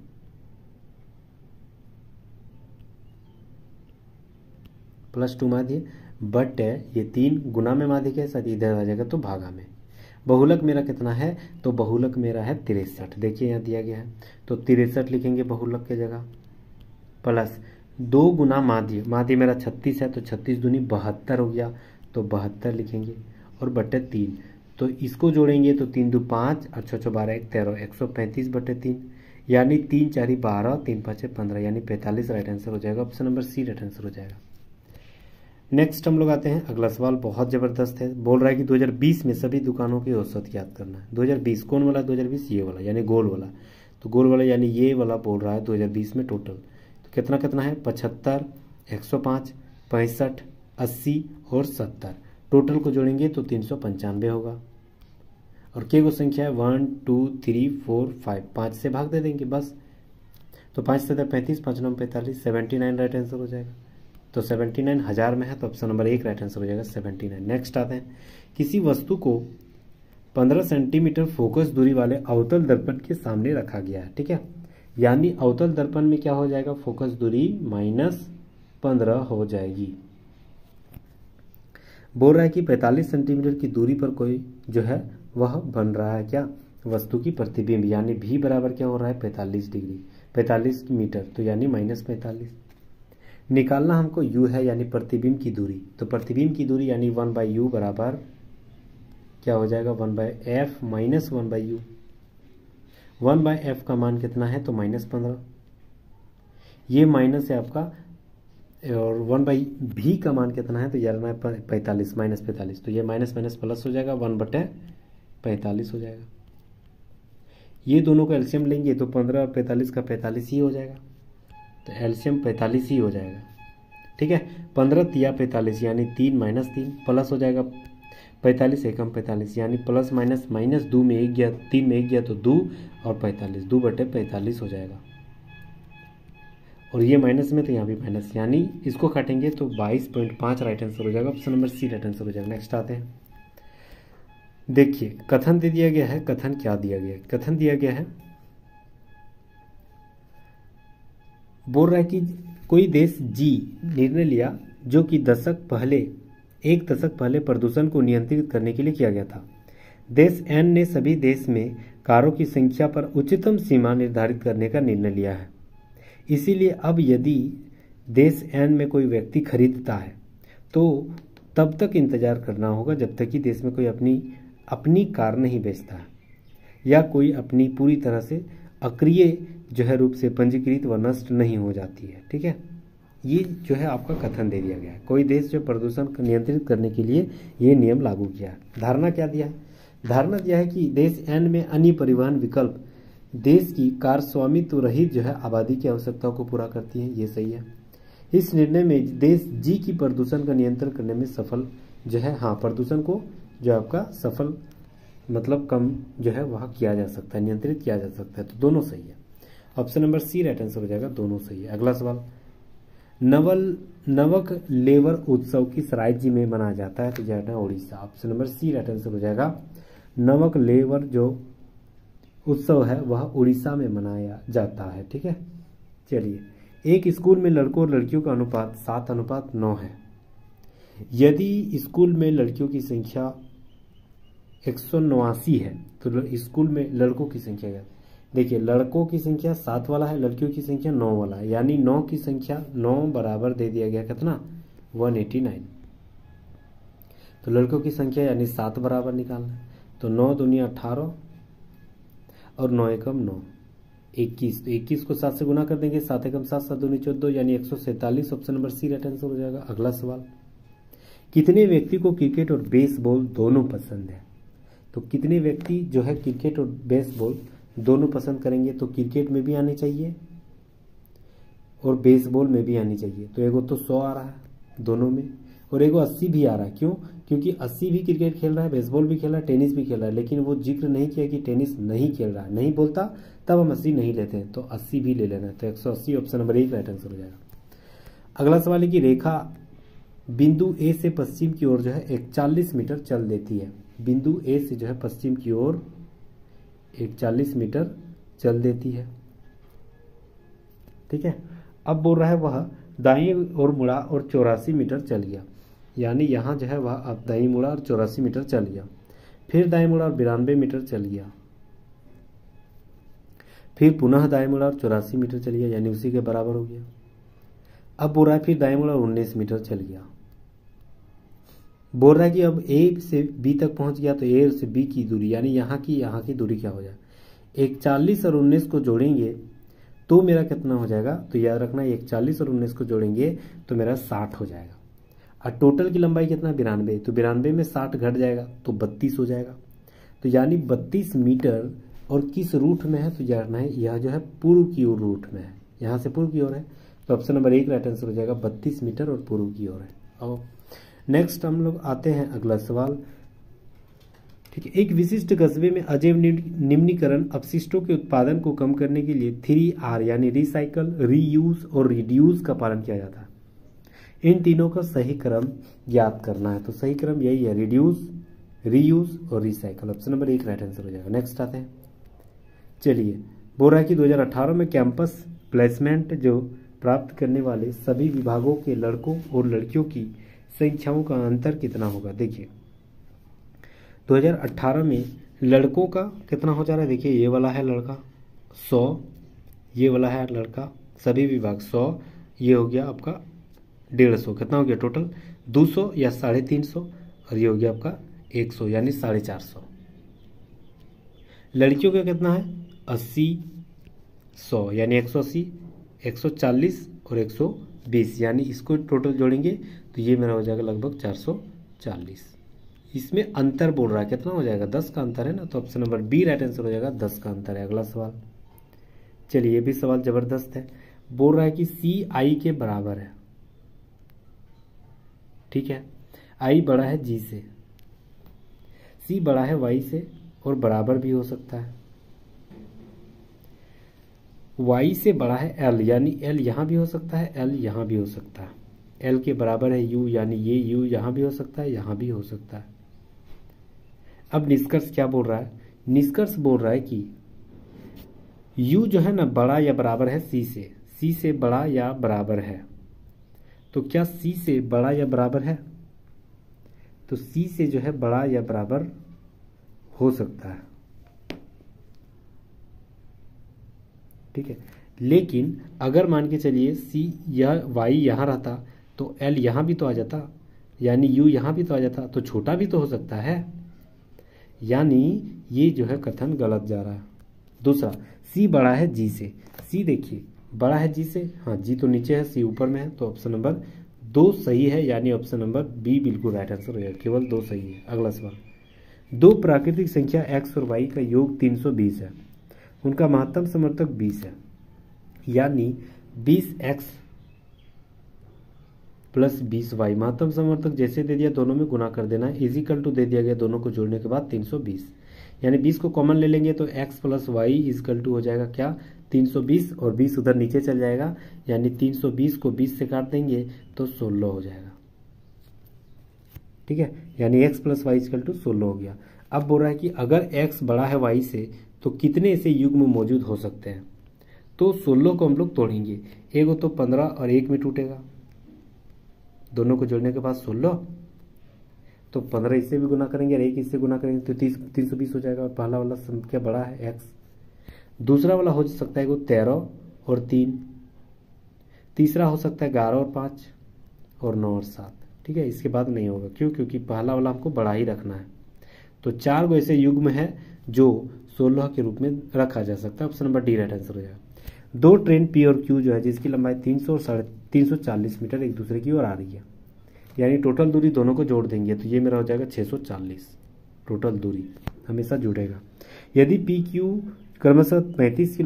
+2 माध्य बट ये 3 गुना में माध्य के साथ इधर आ जाएगा तो भागा में। बहुलक मेरा कितना है? तो बहुलक मेरा है 63। देखिए यहाँ दिया गया है तो 63 लिखेंगे बहुलक के जगह, प्लस 2 गुना माध्य। माध्य मेरा 36 है तो 36 दूनी 72 हो गया, तो 72 लिखेंगे और बटे 3। तो इसको जोड़ेंगे तो 3 दू 5 और 6 6 12 1 13, 135 बटे 3, यानी 3 4 12, 3 5 15, यानी 45 राइट आंसर हो जाएगा। Option number C right answer हो जाएगा। नेक्स्ट हम लोग आते हैं, अगला सवाल बहुत ज़बरदस्त है। बोल रहा है कि 2020 में सभी दुकानों की औसत याद करना है। 2020 कौन वाला? 2020 ये वाला, यानी गोल वाला। तो गोल वाला यानी ये वाला बोल रहा है 2020 में टोटल तो कितना कितना है? 75, 105, 65, 80 और 70। टोटल को जोड़ेंगे तो 395 होगा। और के को संख्या है 1 2 3 4 5, 5 से भाग दे देंगे बस। तो 5 7 35, 5 9 45, 79 राइट आंसर हो जाएगा। तो 79 हजार में है तो ऑप्शन नंबर 1 राइट आंसर हो जाएगा 79। नेक्स्ट आते हैं, किसी वस्तु को 15 सेंटीमीटर फोकस दूरी वाले अवतल दर्पण के सामने रखा गया है। ठीक है, यानी अवतल दर्पण में क्या हो जाएगा? फोकस दूरी -15 हो जाएगी। बोल रहा है कि 45 सेंटीमीटर की दूरी पर कोई जो है वह बन रहा है क्या? वस्तु की प्रतिबिंब, यानी भी बराबर क्या हो रहा है? 45 डिग्री, 45 मीटर, तो यानी -45। निकालना हमको u है, यानी प्रतिबिंब की दूरी। तो प्रतिबिंब की दूरी यानी 1/u बराबर क्या हो जाएगा? 1/f minus 1/u। 1/f का मान कितना है? तो -15। ये माइनस है आपका, और 1/v का मान कितना है? तो यार ना 45 -45, तो ये माइनस माइनस प्लस हो जाएगा, 1/45 हो जाएगा। ये दोनों का एलसीएम लेंगे तो 15 और 45 का 45 ही हो जाएगा, तो एलसीएम 45 ही हो जाएगा। ठीक है, 15 तिया 45 यानी 3 - 3 प्लस हो जाएगा 45 एकम 45, यानी प्लस माइनस -2 में 1 गया, 3 में 1 गया तो 2 और 45, 2/45 हो जाएगा। और ये माइनस में तो यहाँ भी माइनस, यानी इसको काटेंगे तो 22.5 राइट आंसर हो जाएगा। Option number C right answer हो जाएगा। नेक्स्ट आते हैं, देखिए कथन दे दिया गया है। कथन क्या दिया गया है? कथन दिया गया है, बोल रहा है कि कोई देश जी निर्णय लिया जो कि एक दशक पहले प्रदूषण को नियंत्रित करने के लिए किया गया था। देश एन ने सभी देश में कारों की संख्या पर उच्चतम सीमा निर्धारित करने का निर्णय लिया है। इसीलिए अब यदि देश एन में कोई व्यक्ति खरीदता है तो तब तक इंतजार करना होगा जब तक कि देश में कोई अपनी कार नहीं बेचता है, या कोई अपनी पूरी तरह से अक्रिय जो है रूप से पंजीकृत व नष्ट नहीं हो जाती है। ठीक है, ये जो है आपका कथन दे दिया गया है। कोई देश जो प्रदूषण को नियंत्रित करने के लिए ये नियम लागू किया है। धारणा क्या दिया है? धारणा दिया है कि देश एन में अन्य परिवहन विकल्प देश की कार स्वामित्व रहित जो है आबादी की आवश्यकताओं को पूरा करती है। ये सही है। इस निर्णय में देश जी की प्रदूषण का नियंत्रण करने में सफल जो है, हाँ, प्रदूषण को जो आपका सफल मतलब कम जो है वह किया जा सकता है, नियंत्रित किया जा सकता है। तो दोनों सही है। Option number C right answer हो जाएगा, दोनों सही है। अगला सवाल, नवक लेवर उत्सव किस राज्य में मनाया जाता है? तो जाना Orissa. Option number C right answer हो जाएगा। नवक लेवर जो उत्सव है वह उड़ीसा में मनाया जाता है। ठीक है, चलिए, एक स्कूल में लड़कों और लड़कियों का अनुपात 7:9 है। यदि स्कूल में लड़कियों की संख्या 189 है तो स्कूल में लड़कों की संख्या क्या? देखिए, लड़कों की संख्या 7 वाला है, लड़कियों की संख्या 9 वाला है, यानी 9 की संख्या 9 बराबर दे दिया गया कितना? 189। तो लड़कों की संख्या यानी 7 बराबर निकालना है। तो 9 दूनी 18 और 9 एकम 9, 21। तो 21 को 7 से गुना कर देंगे, 7 एकम 7, 7 दूनी 14, यानी 147। Option number C right answer हो जाएगा। अगला सवाल, कितने व्यक्ति को क्रिकेट और बेसबॉल दोनों पसंद है? तो कितने व्यक्ति जो है क्रिकेट और बेसबॉल दोनों पसंद करेंगे? तो क्रिकेट में भी आनी चाहिए और बेसबॉल में भी आनी चाहिए। तो एगो तो 100 आ रहा है दोनों में, और एगो 80 भी आ रहा है। क्यों? क्योंकि 80 भी क्रिकेट खेल रहा है, बेसबॉल भी खेल रहा है, टेनिस भी खेल रहा है, लेकिन वो जिक्र नहीं किया कि टेनिस नहीं खेल रहा है, नहीं बोलता तब हम 80 नहीं लेते हैं। तो 80 भी ले लेना है। तो 180 ऑप्शन नंबर 1 राइट आंसर हो जाएगा। अगला सवाल है कि रेखा बिंदु ए से पश्चिम की ओर जो है 41 मीटर चल देती है। बिंदु ए से जो है पश्चिम की ओर 41 मीटर चल देती है। ठीक है, अब बोल रहा है वह दाईं ओर मुड़ा और 84 मीटर चल गया, यानी यहाँ जो है वह अब दाईं मुड़ा और 84 मीटर चल गया। फिर दाईं मुड़ा और 92 मीटर चल गया, फिर पुनः दाईं मुड़ा और 84 मीटर चल गया, यानी उसी के बराबर हो गया। अब बोल रहा है फिर दाईं मुड़ा और 19 मीटर चल गया। बोल रहा है कि अब ए से बी तक पहुंच गया, तो ए से बी की दूरी यानी यहाँ की दूरी क्या हो जाए? 41 और 19 को जोड़ेंगे तो मेरा कितना हो जाएगा? तो याद रखना, 41 और 19 को जोड़ेंगे तो मेरा 60 हो जाएगा। और टोटल की लंबाई कितना? 92। तो 92 में 60 घट जाएगा तो 32 हो जाएगा। तो यानी 32 मीटर। और किस रूट में है? तो जानना है, यह जो है पूर्व की ओर रूट में है, यहाँ से पूर्व की ओर है। तो ऑप्शन नंबर 1 राइट आंसर हो जाएगा। 32 मीटर और पूर्व की ओर है। और नेक्स्ट हम लोग आते हैं अगला सवाल। ठीक है, एक विशिष्ट कस्बे में अजैव निम्नीकरण अपशिष्टों के उत्पादन को कम करने के लिए 3R यानी रिसाइकल, रीयूज और रिड्यूस का पालन किया जाता है। इन तीनों का सही क्रम ज्ञात करना है। तो सही क्रम यही है, रिड्यूस, रीयूज और recycle. Option number 1 right answer हो जाएगा। नेक्स्ट आते हैं, चलिए, बोल रहा है कि 2018 में कैंपस प्लेसमेंट जो प्राप्त करने वाले सभी विभागों के लड़कों और लड़कियों की संख्याओं का अंतर कितना होगा? देखिए, 2018 में लड़कों का कितना हो जा रहा है? देखिए, ये वाला है लड़का 100, ये वाला है लड़का, सभी विभाग 100, ये हो गया आपका 150। कितना हो गया टोटल? 200 या 350, और ये हो गया आपका 100 यानी 450। लड़कियों का कितना है? 80, 100 यानी 180, 140 और 120, यानी इसको टोटल जोड़ेंगे तो ये मेरा हो जाएगा लगभग 440। इसमें अंतर बोल रहा है, कितना हो जाएगा? 10 का अंतर है ना। तो option number B right answer हो जाएगा, 10 का अंतर है। अगला सवाल, चलिए, ये भी सवाल जबरदस्त है। बोल रहा है कि सी आई के बराबर है। ठीक है, आई बड़ा है जी से, सी बड़ा है वाई से, और बराबर भी हो सकता है। y से बड़ा है l, यानी l यहाँ भी हो सकता है, l यहाँ भी हो सकता है। l के बराबर है u, यानी ये u यहाँ भी हो सकता है, यहाँ भी हो सकता है। अब निष्कर्ष क्या बोल रहा है? निष्कर्ष बोल रहा है कि u जो है ना बड़ा या बराबर है c से बड़ा या बराबर है। तो क्या c से बड़ा या बराबर है? तो c से जो है बड़ा या बराबर हो सकता है। ठीक है, लेकिन अगर मान के चलिए सी यह वाई यहाँ रहता तो एल यहाँ भी तो आ जाता, यानी यू यहाँ भी तो आ जाता, तो छोटा भी तो हो सकता है। यानी ये जो है कथन गलत जा रहा है। दूसरा, सी बड़ा है जी से, सी देखिए बड़ा है जी से, हाँ जी तो नीचे है, सी ऊपर में है, तो ऑप्शन नंबर 2 सही है, यानी ऑप्शन नंबर बी बिल्कुल राइट आंसर हो जाएगा, केवल 2 सही है। अगला सवाल, दो प्राकृतिक संख्या x और y का योग 320 है, उनका महत्तम समर्थक 20 है, यानी 20x प्लस 20y, महत्तम समर्थक जैसे दे दिया दोनों में गुना कर देना है, इजिकल टू दे दिया गया दोनों को जोड़ने के बाद 320, यानी 20 को कॉमन ले लेंगे तो x plus Y equal to हो जाएगा क्या 320, और 20 उधर नीचे चल जाएगा, यानी 320 को 20 से काट देंगे तो 16 हो जाएगा। ठीक है, यानी x plus Y equal to 16 हो गया। अब बोल रहा है कि अगर x बड़ा है y से तो कितने ऐसे युग्म मौजूद हो सकते हैं, तो 16 को हम लोग तोड़ेंगे, एक तो 15 और एक में टूटेगा, दोनों को जोड़ने के बाद 16, तो 15 इससे भी गुना करेंगे और एक इससे गुना करेंगे तो 320 हो जाएगा, और पहला वाला संख्या बड़ा है x, दूसरा वाला हो सकता है वो 13 और 3, तीसरा हो सकता है 11 और 5 और 9 और 7। ठीक है, इसके बाद नहीं होगा, क्यों, क्योंकि पहला वाला हमको बड़ा ही रखना है। तो 4 गो ऐसे युग्म है जो 16 के रूप में रखा जा सकता है, option number D right answer हो जाएगा। दो ट्रेन पी और क्यू जो है जिसकी लंबाई 300 और 340 मीटर एक दूसरे की ओर आ रही है, यानी टोटल दूरी दोनों को जोड़ देंगे तो ये मेरा हो जाएगा 640, टोटल दूरी हमेशा जुड़ेगा। यदि पी क्यू क्रमशः 35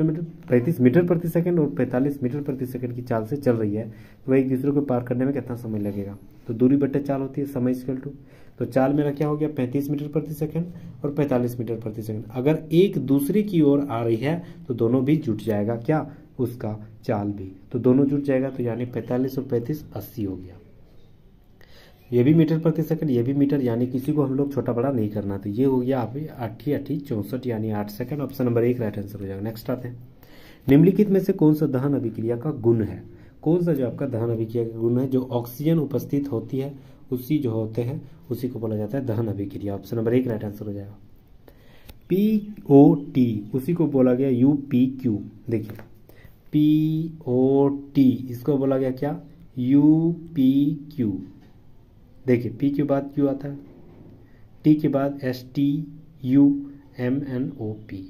मीटर प्रति सेकंड और 45 मीटर प्रति सेकंड की चाल से चल रही है, तो वह एक दूसरे को पार करने में कितना समय लगेगा, तो दूरी बट्टे चाल होती है, समय इक्वल टू, तो चाल मेरा क्या हो गया 35 मीटर प्रति सेकंड और 45 मीटर प्रति सेकंड। अगर एक दूसरे की ओर आ रही है तो दोनों भी जुट जाएगा, क्या उसका चाल भी, तो दोनों जुट जाएगा, तो यानी 45 और 35 80 हो गया। ये भी मीटर प्रति सेकंड, ये भी मीटर, यानी किसी को हम लोग छोटा बड़ा नहीं करना, तो ये हो गया आप 8 यानी 8 second, option number 1 right answer हो जाएगा। नेक्स्ट आते हैं, निम्नलिखित में से कौन सा दहन अभिक्रिया का गुण है, कौन सा जो आपका दहन अभिक्रिया का गुण है, जो ऑक्सीजन उपस्थित होती है उसी जो होते हैं उसी को बोला जाता है दहन अभिक्रिया, ऑप्शन नंबर 1 राइट आंसर हो जाएगा। POT उसी को बोला गया UPQ, देखिए POT इसको बोला गया क्या UPQ, देखिए P के बाद Q आता है, T के बाद STUMNOP,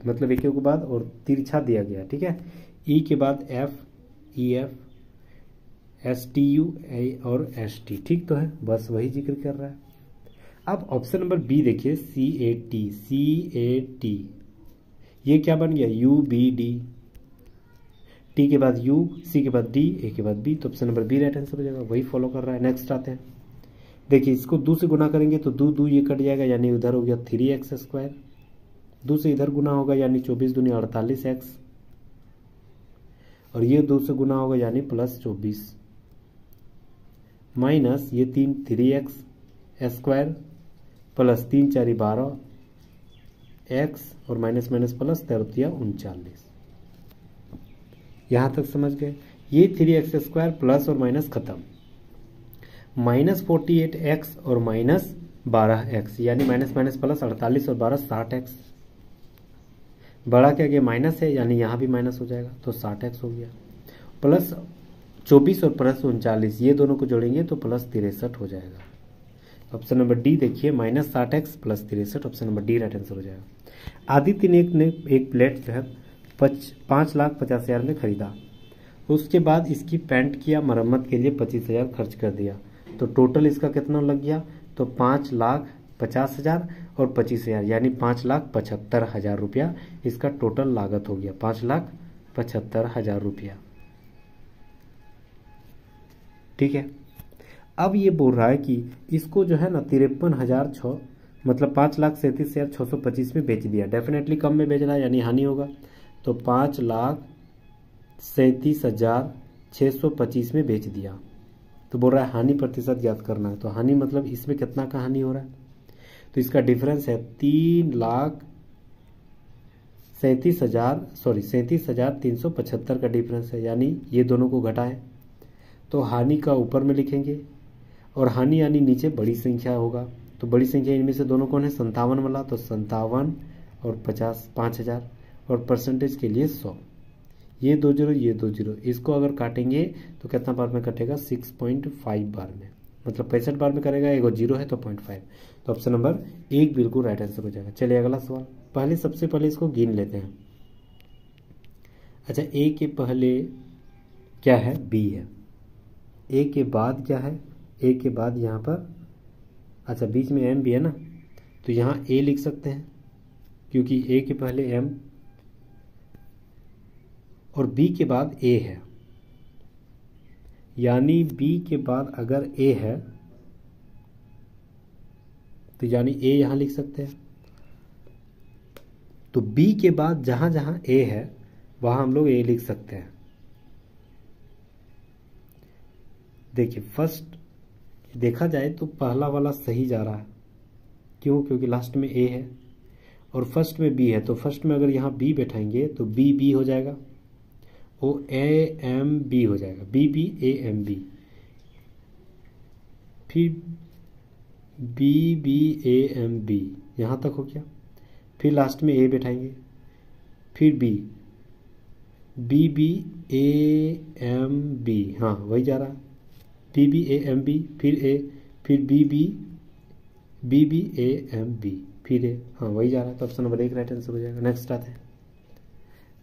मतलब एक के बाद और तिरछा दिया गया, ठीक है, E के बाद FEF STU और ST, ठीक तो है, बस वही जिक्र कर रहा है। अब ऑप्शन नंबर बी देखिए CAT, ये क्या बन गया UBD, T के बाद U, C के बाद D, A के बाद B, तो option number B right answer हो जाएगा, वही फॉलो कर रहा है। नेक्स्ट आते हैं, देखिए इसको 2 से गुना करेंगे तो 2 ये कट जाएगा, यानी उधर हो गया 3x², 2 से इधर गुना होगा यानी 24 दूनी 48x, और ये 2 से गुना होगा यानी प्लस 24, माइनस ये 3x² प्लस 3 4 12 x और माइनस माइनस प्लस 13 39। यहाँ तक समझ गए, ये 3x² प्लस और माइनस खत्म, माइनस 48x और माइनस 12x, यानी माइनस माइनस प्लस 48 और 12 60x, बड़ा क्या गया माइनस है, यानी यहाँ भी माइनस हो जाएगा तो 60x हो गया, प्लस 24 और प्लस 39, ये दोनों को जोड़ेंगे तो प्लस 63 हो जाएगा। ऑप्शन नंबर डी देखिए minus 60x plus 63, option number D right answer हो जाएगा। आदित्य ने एक प्लेट जो है 5,50,000 में खरीदा, उसके बाद इसकी पेंट किया, मरम्मत के लिए 25,000 खर्च कर दिया, तो टोटल इसका कितना लग गया, तो 5,50,000 और 25,000 यानी 5,75,000 रुपया इसका टोटल लागत हो गया, 5,75,000 रुपया। ठीक है, अब ये बोल रहा है कि इसको जो है ना 53,006 मतलब 5,37,625 में बेच दिया, डेफिनेटली कम में बेच रहा है यानी हानि होगा, तो 5,37,625 में बेच दिया, तो बोल रहा है हानि प्रतिशत ज्ञात करना है, तो हानि मतलब इसमें कितना का हानि हो रहा है, तो इसका डिफरेंस है 37,375 का डिफरेंस है, यानी ये दोनों को घटाएं तो हानि का ऊपर में लिखेंगे और हानि यानी नीचे बड़ी संख्या होगा, तो बड़ी संख्या इनमें से दोनों कौन है 57 वाला, तो 57 और 50 5,000 और परसेंटेज के लिए 100, ये 2 0 ये 2 0, इसको अगर काटेंगे तो कितना बार में कटेगा 6.5 बार में, मतलब 65 बार में करेगा, एगो 0 है तो 0.5, तो ऑप्शन नंबर 1 बिल्कुल राइट आंसर हो जाएगा। चलिए अगला सवाल, सबसे पहले इसको गिन लेते हैं, अच्छा, ए के पहले क्या है? बी है। ए के बाद क्या है? ए के बाद यहाँ पर, अच्छा बीच में एम भी है ना, तो यहाँ ए लिख सकते हैं क्योंकि ए के पहले एम और बी के बाद ए है, यानी बी के बाद अगर ए है तो यानी ए यहाँ लिख सकते हैं। तो बी के बाद जहाँ जहाँ ए है वहाँ हम लोग ए लिख सकते हैं। देखिए फर्स्ट देखा जाए तो पहला वाला सही जा रहा है, क्यों? क्योंकि लास्ट में ए है और फर्स्ट में बी है, तो फर्स्ट में अगर यहाँ बी बैठाएंगे तो बी बी हो जाएगा, ओ ए एम बी हो जाएगा, B B A M B, फिर B B A M B, यहाँ तक हो गया। फिर लास्ट में ए बैठाएंगे, फिर B B B A M B, हाँ वही जा रहा है, B B A M B, फिर ए, फिर B B A M B, फिर ए, हाँ वही जा रहा है। तो ऑप्शन नंबर 1 राइट आंसर हो जाएगा। नेक्स्ट आते हैं।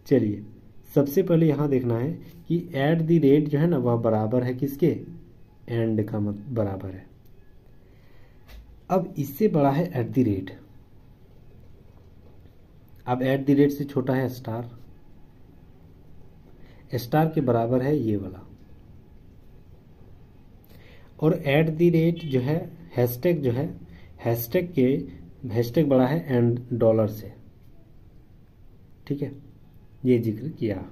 चलिए सबसे पहले यहाँ देखना है कि एट द रेट जो है ना वह बराबर है किसके? एंड का बराबर है। अब इससे बड़ा है एट द रेट, अब एट द रेट से छोटा है स्टार, स्टार के बराबर है ये वाला, और एट द रेट जो है हैशटैग जो है, हैशटैग बड़ा है एंड डॉलर से, ठीक है, ये जिक्र किया।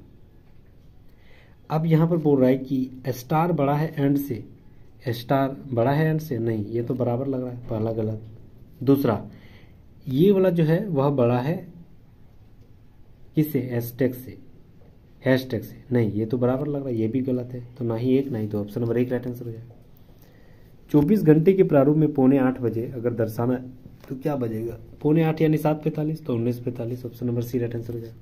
अब यहां पर बोल रहा है कि स्टार बड़ा है एंड से, स्टार बड़ा है एंड से, नहीं ये तो बराबर लग रहा है, पहला गलत। दूसरा ये वाला जो है वह बड़ा है किससे? हैशटैग से, नहीं ये तो बराबर लग रहा है, ये भी गलत है, तो ना ही एक ना ही दो, ऑप्शन नंबर 1 राइट आंसर हो जाएगा। 24 घंटे के प्रारूप में 7:45 बजे अगर दर्शाना है तो क्या बजेगा? 7:45 यानी 7:45, तो 19:45, option number C right answer हो जाएगा।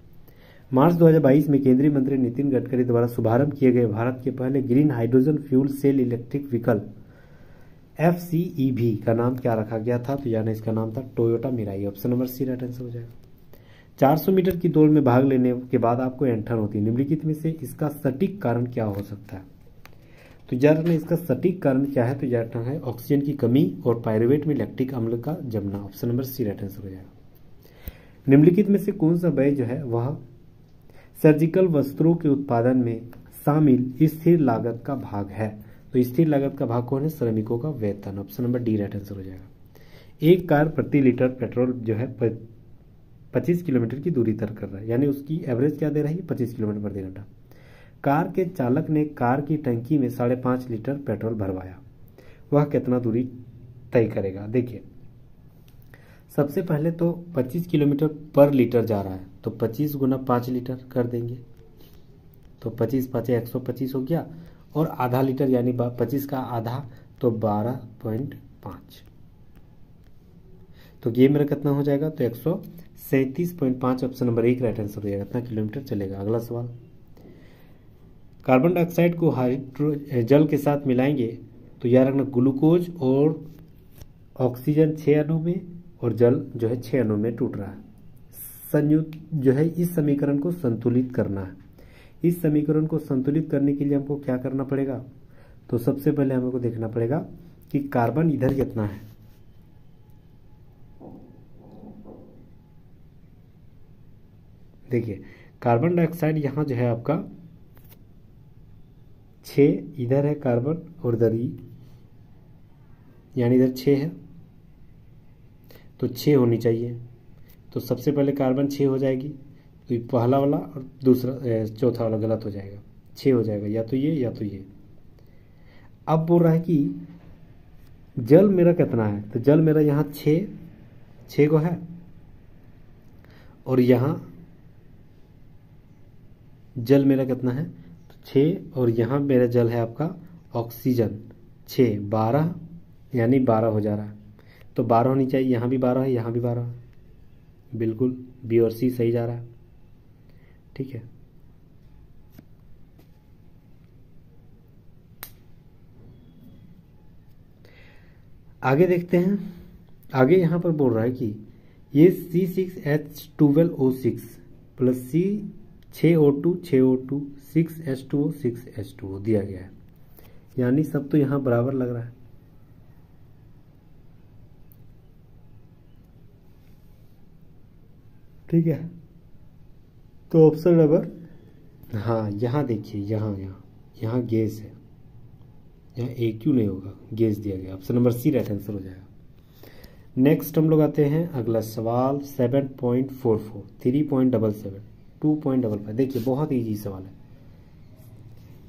मार्च 2022 में केंद्रीय मंत्री नितिन गडकरी द्वारा शुभारंभ किए गए भारत के पहले green hydrogen fuel cell electric vehicle FCEV का नाम क्या रखा गया था? तो यानी इसका नाम था Toyota Mirai, option number C right answer हो जाएगा। 400 मीटर की दौड़ में भाग लेने के बाद आपको ऐंठन होती है, निम्नलिखित में से इसका सटीक कारण क्या हो सकता है? तो यार इसका सटीक कारण क्या है? तो यार है ऑक्सीजन की कमी और पायरुवेट में लैक्टिक अम्ल का जमना, option number C right answer हो जाएगा। निम्नलिखित में से कौन सा व्यय जो है वह सर्जिकल वस्त्रों के उत्पादन में शामिल स्थिर लागत का भाग है? तो स्थिर लागत का भाग कौन है? श्रमिकों का वेतन, option number D right answer हो जाएगा। एक कार प्रति लीटर पेट्रोल जो है 25 किलोमीटर की दूरी तय कर रहा है, यानी उसकी एवरेज क्या दे रही है? 25 किलोमीटर प्रति घंटा। कार के चालक ने कार की टंकी में 5.5 लीटर पेट्रोल भरवाया, वह कितना दूरी तय करेगा? देखिए सबसे पहले तो 25 किलोमीटर पर लीटर जा रहा है, तो 25 गुना 5 लीटर कर देंगे, तो 25 5 125 हो गया, और आधा लीटर यानी 25 का आधा तो 12.5, तो ये मेरा कितना हो जाएगा? तो 137.5, ऑप्शन नंबर 1 राइट आंसर हो जाएगा। कितना किलोमीटर चलेगा? अगला सवाल, कार्बन डाइऑक्साइड को जल के साथ मिलाएंगे तो याद रखना ग्लूकोज और ऑक्सीजन 6 अणु में और जल जो है 6 अणु में टूट रहा है। संयुक्त जो है इस समीकरण को संतुलित करना है। इस समीकरण को संतुलित करने के लिए हमको क्या करना पड़ेगा? तो सबसे पहले हमको देखना पड़ेगा कि कार्बन इधर कितना है, देखिए कार्बन डाइऑक्साइड यहाँ जो है आपका 6 इधर है कार्बन और इधर यानी इधर 6 है, तो 6 होनी चाहिए। तो सबसे पहले कार्बन 6 हो जाएगी, तो ये पहला वाला और दूसरा चौथा वाला गलत हो जाएगा, 6 हो जाएगा, या तो ये या तो ये। अब बोल रहा है कि जल मेरा कितना है? तो जल मेरा यहाँ 6 को है, और यहाँ जल मेरा कितना है? तो 6, और यहाँ मेरा जल है आपका ऑक्सीजन 6, 12 यानी 12 हो जा रहा है, तो 12 होनी चाहिए, यहाँ भी 12 है, यहाँ भी 12 है, बिल्कुल बी और सी सही जा रहा है, ठीक है। आगे देखते हैं, आगे यहाँ पर बोल रहा है कि ये C6H12O6 plus 6O2 6O2 6H2O 6H2O दिया गया है, यानी सब तो यहाँ बराबर लग रहा है। ठीक है, तो ऑप्शन नंबर, हाँ यहाँ देखिए, यहाँ गैस है, यहाँ AQ नहीं होगा, गैस दिया गया। Option number C right answer हो जाएगा। नेक्स्ट हम लोग आते हैं अगला सवाल 7.44 3.77 2.55। देखिए बहुत इजी सवाल है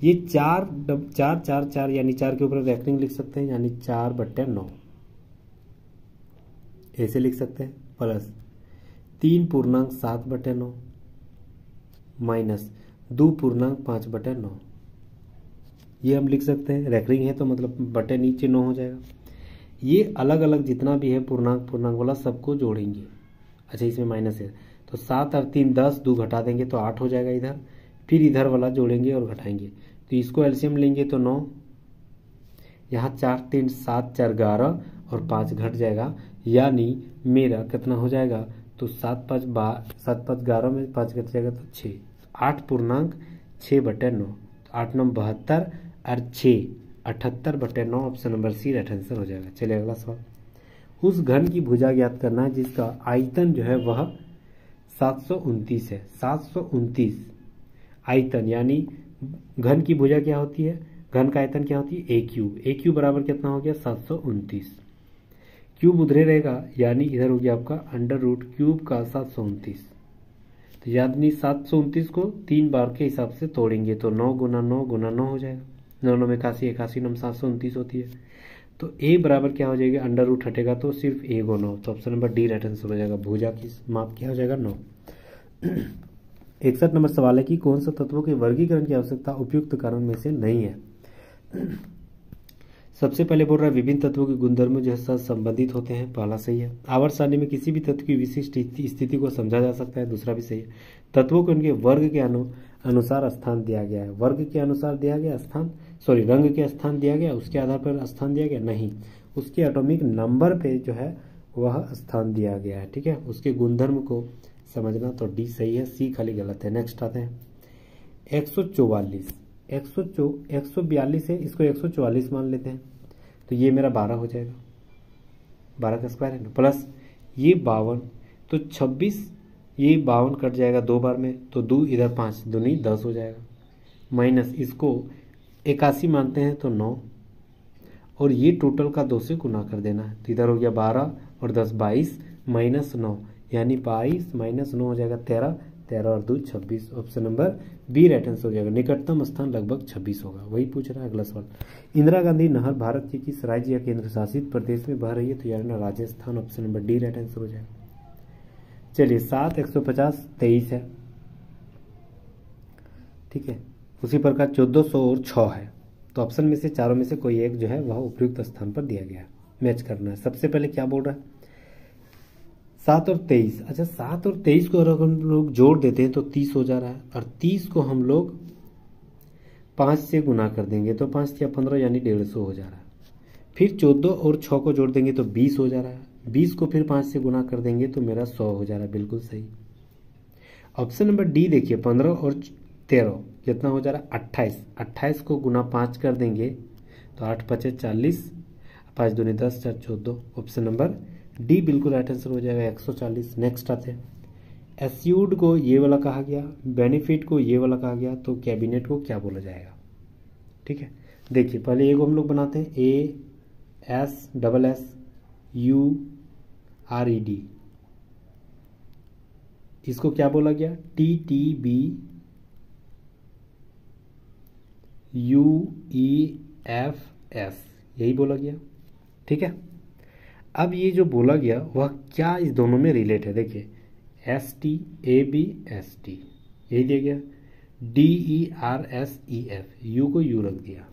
ये। 4 यानी 4 के ऊपर रैंकिंग लिख सकते हैं, यानी 4/9 ऐसे लिख सकते हैं, प्लस 3.7/9 माइनस 2.5/9 ये हम लिख सकते हैं। रैंकिंग है तो मतलब बटे नीचे 9 हो जाएगा। ये अलग अलग जितना भी है पूर्णांक वाला सबको जोड़ेंगे। अच्छा इसमें माइनस है तो 7 और 3 10, 2 घटा देंगे तो 8 हो जाएगा इधर, फिर इधर वाला जोड़ेंगे और घटाएंगे तो इसको एलसीएम लेंगे तो 9, यहाँ 4 3 7 4 11 और 5 घट जाएगा, यानी मेरा कितना हो जाएगा, तो 7 5 11 में 5 घट जाएगा तो 6, 8.6/9, 8 9 72 और 6 78/9। Option number C right answer हो जाएगा। चलिए अगला सवाल, उस घन की भुजा ज्ञात करना है जिसका आयतन जो है वह 729 है। 729 आयतन, यानी घन की भुजा क्या होती है, घन का आयतन क्या होती है, AQ बराबर कितना हो गया 729। क्यूब उधरे रहेगा, यानी इधर हो गया आपका √³ का 729। तो यानी 729 को 3 बार के हिसाब से तोड़ेंगे तो 9 गुना 9 गुना 9 हो जाएगा। 9 9 में 81, 81 9 729 होती है। तो A बराबर क्या हो जाएगा, √ हटेगा तो सिर्फ A को 9। तो option number D right answer हो जाएगा। भुजा की माप क्या हो जाएगा 9। 61 नंबर सवाल है कि कौन सा तत्वों के वर्गीकरण की आवश्यकता उपयुक्त कारण में से नहीं है। सबसे पहले बोल रहा है विभिन्न तत्वों के गुणधर्म जो है संबंधित होते हैं, पहला सही है। आवर्त सारणी में किसी भी तत्व की विशिष्ट स्थिति को समझा जा सकता है, दूसरा भी सही है। तत्वों को उनके वर्ग के अनुसार स्थान दिया गया है, वर्ग के अनुसार दिया गया स्थान, रंग के स्थान दिया गया, उसके आधार पर स्थान दिया गया नहीं, उसके एटॉमिक नंबर पे जो है वह स्थान दिया गया है। ठीक है, उसके गुणधर्म को समझना, तो डी सही है, सी खाली गलत है। नेक्स्ट आते हैं 142 142 है, इसको 144 मान लेते हैं तो ये मेरा 12 हो जाएगा, 12 का स्क्वायर है ना, प्लस ये 52 तो 26, ये 52 कट जाएगा 2 बार में तो 2 इधर 5 दूनी 10 हो जाएगा, माइनस इसको 81 मानते हैं तो 9, और ये टोटल का 2 से गुना कर देना है तो इधर हो गया 12 और 10 22 माइनस 9, यानी 22 माइनस 9 हो जाएगा 13, 13 और 2 26। Option number B right answer हो जाएगा। निकटतम स्थान लगभग 26 होगा, वही पूछ रहा है। अगला सवाल, इंदिरा गांधी नहर भारत के किस राज्य या केंद्र शासित प्रदेश में बह रही है, तो यार ना Rajasthan. Option number D right answer हो जाएगा। चलिए 7 150 23 है, ठीक है, उसी प्रकार 1400 और 6 है, तो ऑप्शन में से चारों में से कोई एक जो है वह उपयुक्त स्थान पर दिया गया है, मैच करना है। सबसे पहले क्या बोल रहा है 7 और 23। अच्छा 7 और 23 को अगर हम लोग जोड़ देते हैं तो 30 हो जा रहा है, और 30 को हम लोग 5 से गुना कर देंगे तो 5 या 15 यानी 150 हो जा रहा है। फिर 14 और 6 को जोड़ देंगे तो 20 हो जा रहा है, 20 को फिर 5 से गुना कर देंगे तो मेरा 100 हो जा रहा है, बिल्कुल सही। ऑप्शन नंबर डी देखिए 15 और 13 कितना हो जा रहा है 28, 28 को गुना 5 कर देंगे तो 8 5 40, 5 दूनी 10 4 14। ऑप्शन नंबर डी बिल्कुल राइट आंसर हो जाएगा 140। नेक्स्ट आते हैं, एस्यूड को ये वाला कहा गया, बेनिफिट को ये वाला कहा गया, तो कैबिनेट को क्या बोला जाएगा। ठीक है, देखिए पहले एक हम लोग बनाते हैं, ASSURED, इसको क्या बोला गया TTBUEFS, यही बोला गया। ठीक है, अब ये जो बोला गया वह क्या इस दोनों में रिलेट है, देखिए STABST यही दिया गया, DERSEF यू को यू रख दिया,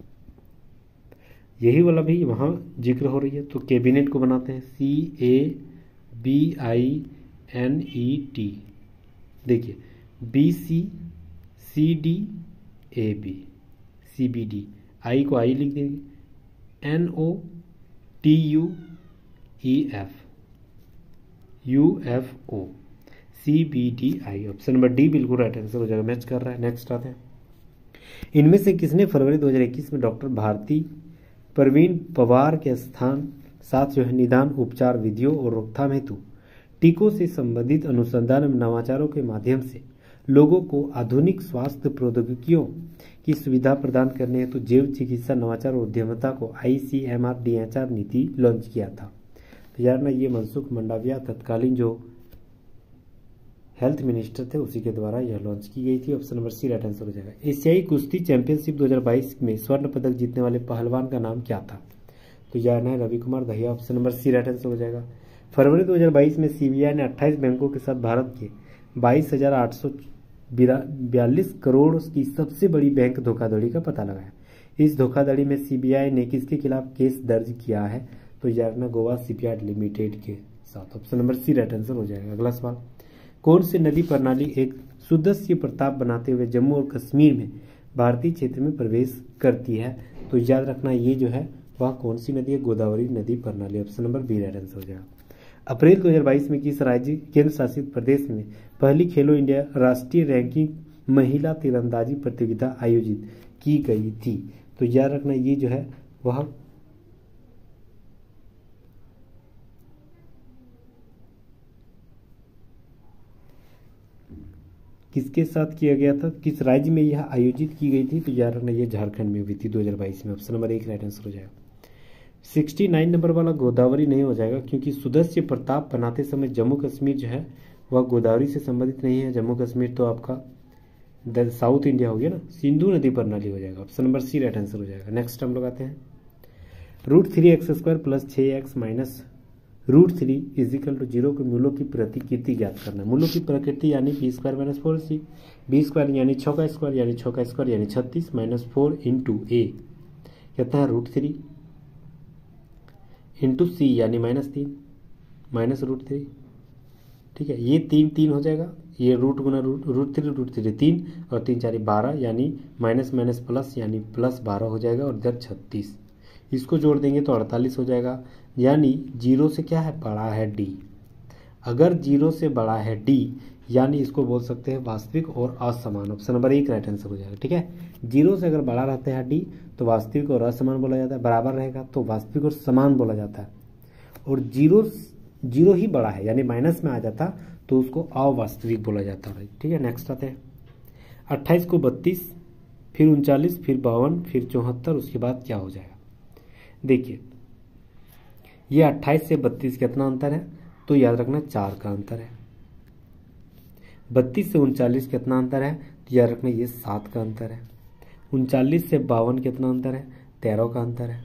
यही वाला भी वहाँ जिक्र हो रही है, तो कैबिनेट को बनाते हैं CABINET, देखिए BCCDAB CBD, आई को आई लिख देंगे, NOTUEF UFO, CBDI। Option number D बिल्कुल राइट आंसर हो जाएगा, मैच कर रहा है। नेक्स्ट आते हैं, इनमें से किसने फरवरी 2021 में डॉक्टर भारती प्रवीण पवार के स्थान साथ जो है निदान उपचार विधियों और रोकथाम हेतु टीकों से संबंधित अनुसंधान में नवाचारों के माध्यम से लोगों को आधुनिक स्वास्थ्य प्रौद्योगिकियों की सुविधा प्रदान करने हेतु जैव चिकित्सा नवाचार और उद्यमता को ICMR DHR नीति लॉन्च किया था। तो यार ना ये मनसुख मंडाविया तत्कालीन जो हेल्थ मिनिस्टर थे उसी के द्वारा यह लॉन्च की गई थी। Option number C right answer हो जाएगा। एशियाई कुश्ती चैंपियनशिप 2022 में स्वर्ण पदक जीतने वाले पहलवान का नाम क्या था? तो यार है Ravi Kumar Dahiya. Option number C right answer हो जाएगा। फरवरी 2022 में CBI ने 28 बैंकों के साथ भारत के 22,842 करोड़ की सबसे बड़ी बैंक धोखाधड़ी का पता लगाया। इस धोखाधड़ी में CBI ने किसके खिलाफ केस दर्ज किया है? तो यार ना गोवा शिपयार्ड लिमिटेड के साथ। Option number C right answer हो जाएगा। अगला सवाल, कौन सी नदी प्रणाली एक सुदस्य प्रताप बनाते हुए जम्मू और कश्मीर में भारतीय क्षेत्र में प्रवेश करती है? तो याद रखना ये जो है वह कौन सी नदी है? गोदावरी नदी प्रणाली। Option number B right answer हो जाएगा। अप्रैल 2022 में किस राज्य केंद्र शासित प्रदेश में पहली खेलो इंडिया राष्ट्रीय रैंकिंग महिला तीरंदाजी प्रतियोगिता आयोजित की गई थी? तो याद रखना ये जो है वह किसके साथ किया गया था, किस राज्य में यह आयोजित की गई थी? तो याद रखना ये झारखंड में हुई थी 2022 में। ऑप्शन नंबर एक राइट आंसर हो जाएगा। 69 नंबर वाला गोदावरी नहीं हो जाएगा क्योंकि सुदस्य प्रताप बनाते समय जम्मू कश्मीर जो है वह गोदावरी से संबंधित नहीं है। जम्मू कश्मीर तो आपका साउथ इंडिया हो गया ना, सिंधु नदी प्रणाली हो जाएगा। Option number C right answer हो जाएगा। नेक्स्ट हम लोग आते हैं, √3x² + 6x - √3 = 0 के मूलों की प्रतिकृति ज्ञात करना। मूलों की प्रकृति यानी b² - 4c, b² यानी 6 का स्क्वायर यानी 6 का स्क्वायर यानी 36 - 4 × a कितना है? √3 × c यानी -3 -√3। ठीक है, ये 3 हो जाएगा, ये रूट गुना √3 3 और 3 4 12 यानी माइनस माइनस प्लस यानी +12 हो जाएगा और इधर 36। इसको जोड़ देंगे तो 48 हो जाएगा। यानी 0 से क्या है? बड़ा है d। अगर 0 से बड़ा है d यानी इसको बोल सकते हैं वास्तविक और असमान। ऑप्शन नंबर एक राइट आंसर हो जाएगा। ठीक है, 0 से अगर बड़ा रहता है d तो वास्तविक और असमान बोला जाता है, बराबर रहेगा तो वास्तविक और समान बोला जाता है, और 0 ही बड़ा है यानी माइनस में आ जाता तो उसको अवास्तविक बोला जाता है। ठीक है, नेक्स्ट आते हैं, 28 को 32 फिर 39 फिर 52 फिर 74 उसके बाद क्या हो जाएगा? देखिए ये 28 से 32 कितना अंतर है? तो याद रखना 4 का अंतर है। 32 से 39 कितना अंतर है? तो याद रखना ये 7 का अंतर है। 39 से 52 कितना अंतर है? 13 का अंतर है।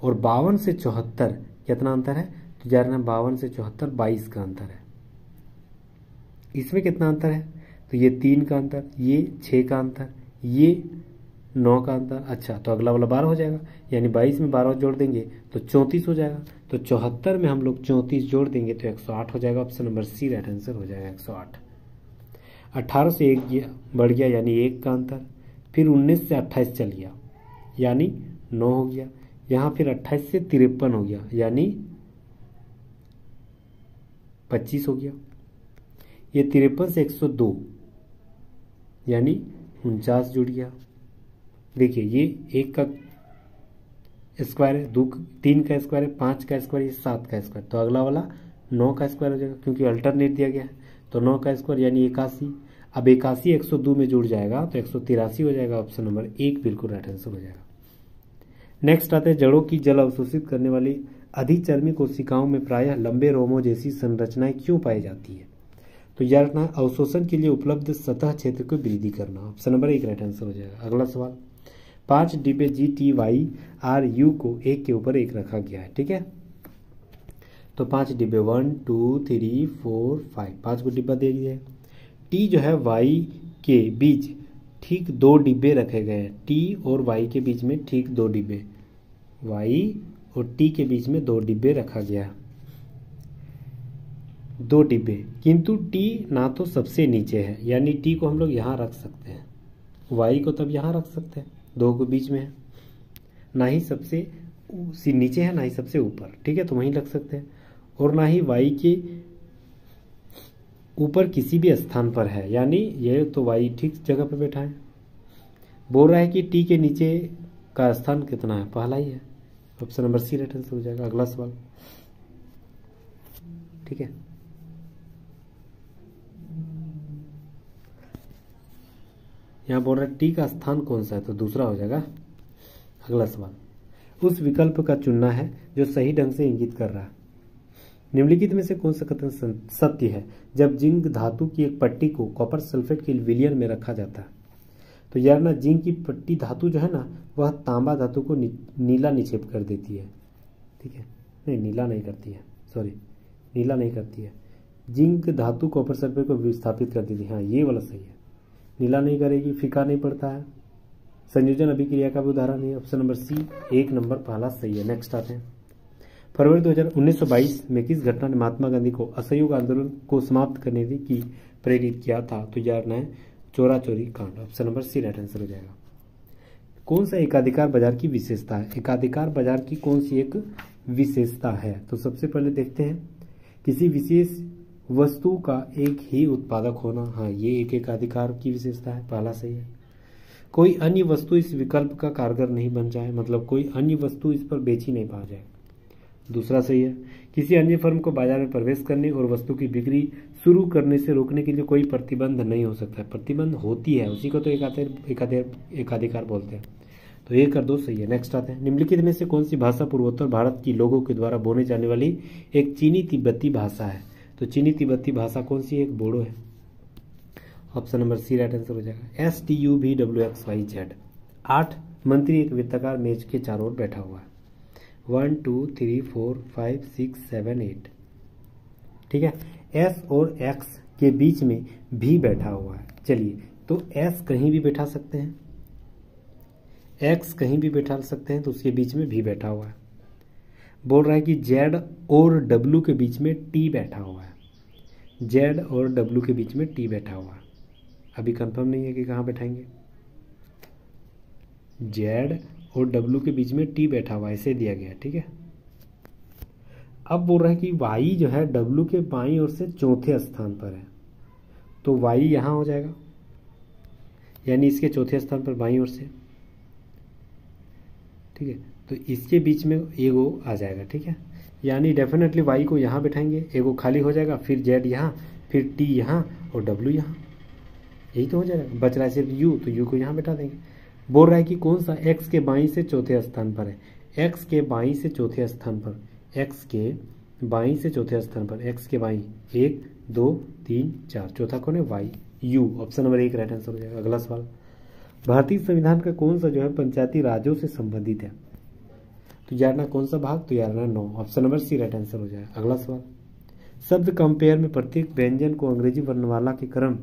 और 52 से 74 कितना अंतर है? तो याद रखना 52 से 74 22 का अंतर है। इसमें कितना अंतर है? तो ये 3 का अंतर, ये 6 का अंतर, ये 9 का अंतर। अच्छा, तो अगला वाला 12 हो जाएगा, यानी 22 में 12 जोड़ देंगे तो 34 हो जाएगा। तो 74 में हम लोग 34 जोड़ देंगे तो 108 हो जाएगा। Option number C right answer हो जाएगा 108। 18 से 1 बढ़ गया यानी 1 का अंतर, फिर 19 से 28 चल गया यानी 9 हो गया। यहाँ फिर 28 से 53 हो गया यानी 25 हो गया। ये 53 से 102 यानी 49 जुड़ गया। देखिए ये 1 का स्क्वायर है, 3 का स्क्वायर है, 5 का स्क्वायर, ये 7 का स्क्वायर, तो अगला वाला 9 का स्क्वायर हो जाएगा क्योंकि अल्टरनेट दिया गया है। तो 9 का स्क्वायर यानी 81। अब 81 102 में जुड़ जाएगा तो 183 हो जाएगा। ऑप्शन नंबर 1 बिल्कुल राइट आंसर हो जाएगा। नेक्स्ट आते हैं, जड़ों की जल अवशोषित करने वाली अधिचर्मी कोशिकाओं में प्रायः लंबे रोमों जैसी संरचनाएं क्यों पाई जाती है? तो याद रखना अवशोषण के लिए उपलब्ध सतह क्षेत्र को वृद्धि करना। ऑप्शन नंबर 1 राइट आंसर हो जाएगा। अगला सवाल, 5 डिब्बे GTYRU को एक के ऊपर एक रखा गया है। ठीक है, तो 5 डिब्बे 1 2 3 4 5 5 को डिब्बा दे दिया है। टी जो है वाई के बीच ठीक 2 डिब्बे रखे गए हैं। टी और वाई के बीच में ठीक 2 डिब्बे, वाई और टी के बीच में 2 डिब्बे रखा गया है, 2 डिब्बे, किंतु टी ना तो सबसे नीचे है यानी टी को हम लोग यहाँ रख सकते हैं, वाई को तब यहाँ रख सकते हैं, 2 के बीच में है, ना ही सबसे नीचे है ना ही सबसे ऊपर। ठीक है, तो वहीं रख सकते हैं। और ना ही वाई के ऊपर किसी भी स्थान पर है, यानी ये तो y ठीक जगह पर बैठा है। बोल रहा है कि t के नीचे का स्थान कितना है, पहला ही है। Option number C right answer हो जाएगा। अगला सवाल, ठीक है। यहाँ बोल रहा है टी का स्थान कौन सा है, तो दूसरा हो जाएगा। अगला सवाल, उस विकल्प का चुनना है जो सही ढंग से इंगित कर रहा है। निम्नलिखित में से कौन सा कथन सत्य है। जब जिंक धातु की एक पट्टी को कॉपर सल्फेट के विलयन में रखा जाता है, तो यार ना जिंक की पट्टी धातु जो है ना, वह तांबा धातु को नीला निक्षेप कर देती है, ठीक है। नहीं, नीला नहीं करती है, सॉरी, नीला नहीं करती है। जिंक धातु कॉपर सल्फेट को विस्थापित कर देती है, हाँ ये वाला सही है। नीला नहीं करेगी, फीका नहीं पड़ता है। संयोजन अभिक्रिया का भी उदाहरण है। ऑप्शन नंबर सी, 1 नंबर पहला सही है। नेक्स्ट आते हैं, फरवरी 1922 में किस घटना ने महात्मा गांधी को असहयोग आंदोलन को समाप्त करने की प्रेरित किया था, तो यार ना चोरा चोरी कांड। Option number C right answer हो जाएगा। कौन सा एकाधिकार बाजार की विशेषता है। एकाधिकार बाजार की कौन सी एक विशेषता है, तो सबसे पहले देखते हैं, किसी विशेष वस्तु का एक ही उत्पादक होना, हाँ ये एक एकाधिकार की विशेषता है, पहला सही है। कोई अन्य वस्तु इस विकल्प का कारगर नहीं बन जाए, मतलब कोई अन्य वस्तु इस पर बेची नहीं पा जाए, दूसरा सही है। किसी अन्य फर्म को बाजार में प्रवेश करने और वस्तु की बिक्री शुरू करने से रोकने के लिए कोई प्रतिबंध नहीं हो सकता है, प्रतिबंध होती है, उसी को तो एकाधिकार बोलते हैं। तो 1 और 2 सही है। नेक्स्ट आते हैं, निम्नलिखित में से कौन सी भाषा पूर्वोत्तर भारत की लोगों के द्वारा बोले जाने वाली एक चीनी तिब्बती भाषा है, तो चीनी तिब्बती भाषा कौन सी है, एक बोडो है। Option number C right answer हो जाएगा। STUVWXYZ। 8 मंत्री एक वृत्ताकार मेज के चारों ओर बैठा हुआ है। 1 2 3 4 5 6 7 8, ठीक है। S और X के बीच में भी बैठा हुआ है। चलिए, तो S कहीं भी बैठा सकते हैं, X कहीं भी बैठा सकते हैं, तो उसके बीच में भी बैठा हुआ है। बोल रहा है कि Z और W के बीच में T बैठा हुआ है। Z और W के बीच में T बैठा हुआ है। अभी कंफर्म नहीं है कि कहाँ बैठाएंगे। Z और W के बीच में T बैठा हुआ है, ऐसे दिया गया, ठीक है। अब बोल रहा है कि Y जो है W के बाईं ओर से चौथे स्थान पर है, तो Y यहाँ हो जाएगा, यानी इसके चौथे स्थान पर बाईं ओर से, ठीक है। तो इसके बीच में एगो आ जाएगा, ठीक है। यानी डेफिनेटली Y को यहाँ बैठाएंगे, एगो खाली हो जाएगा, फिर Z यहाँ, फिर T यहाँ और W यहाँ, यही तो हो जाएगा। बच रहा है सिर्फ U, तो U को यहाँ बैठा देंगे। बोल रहा है कि कौन सा X के बाईं से चौथे स्थान पर है। X के बाईं से चौथे स्थान पर, X के बाईं से चौथे स्थान पर, X के बाईं 1 2 3 4, चौथा कौन है, Y, U। Option number 1 right answer हो जाएगा। अगला सवाल, भारतीय संविधान का कौन सा जो है पंचायती राज्यों से संबंधित है, तो जानना कौन सा भाग, तो यार 9। Option number C right answer हो जाएगा। अगला सवाल, शब्द कंपेयर में प्रत्येक व्यंजन को अंग्रेजी वर्णमाला के क्रम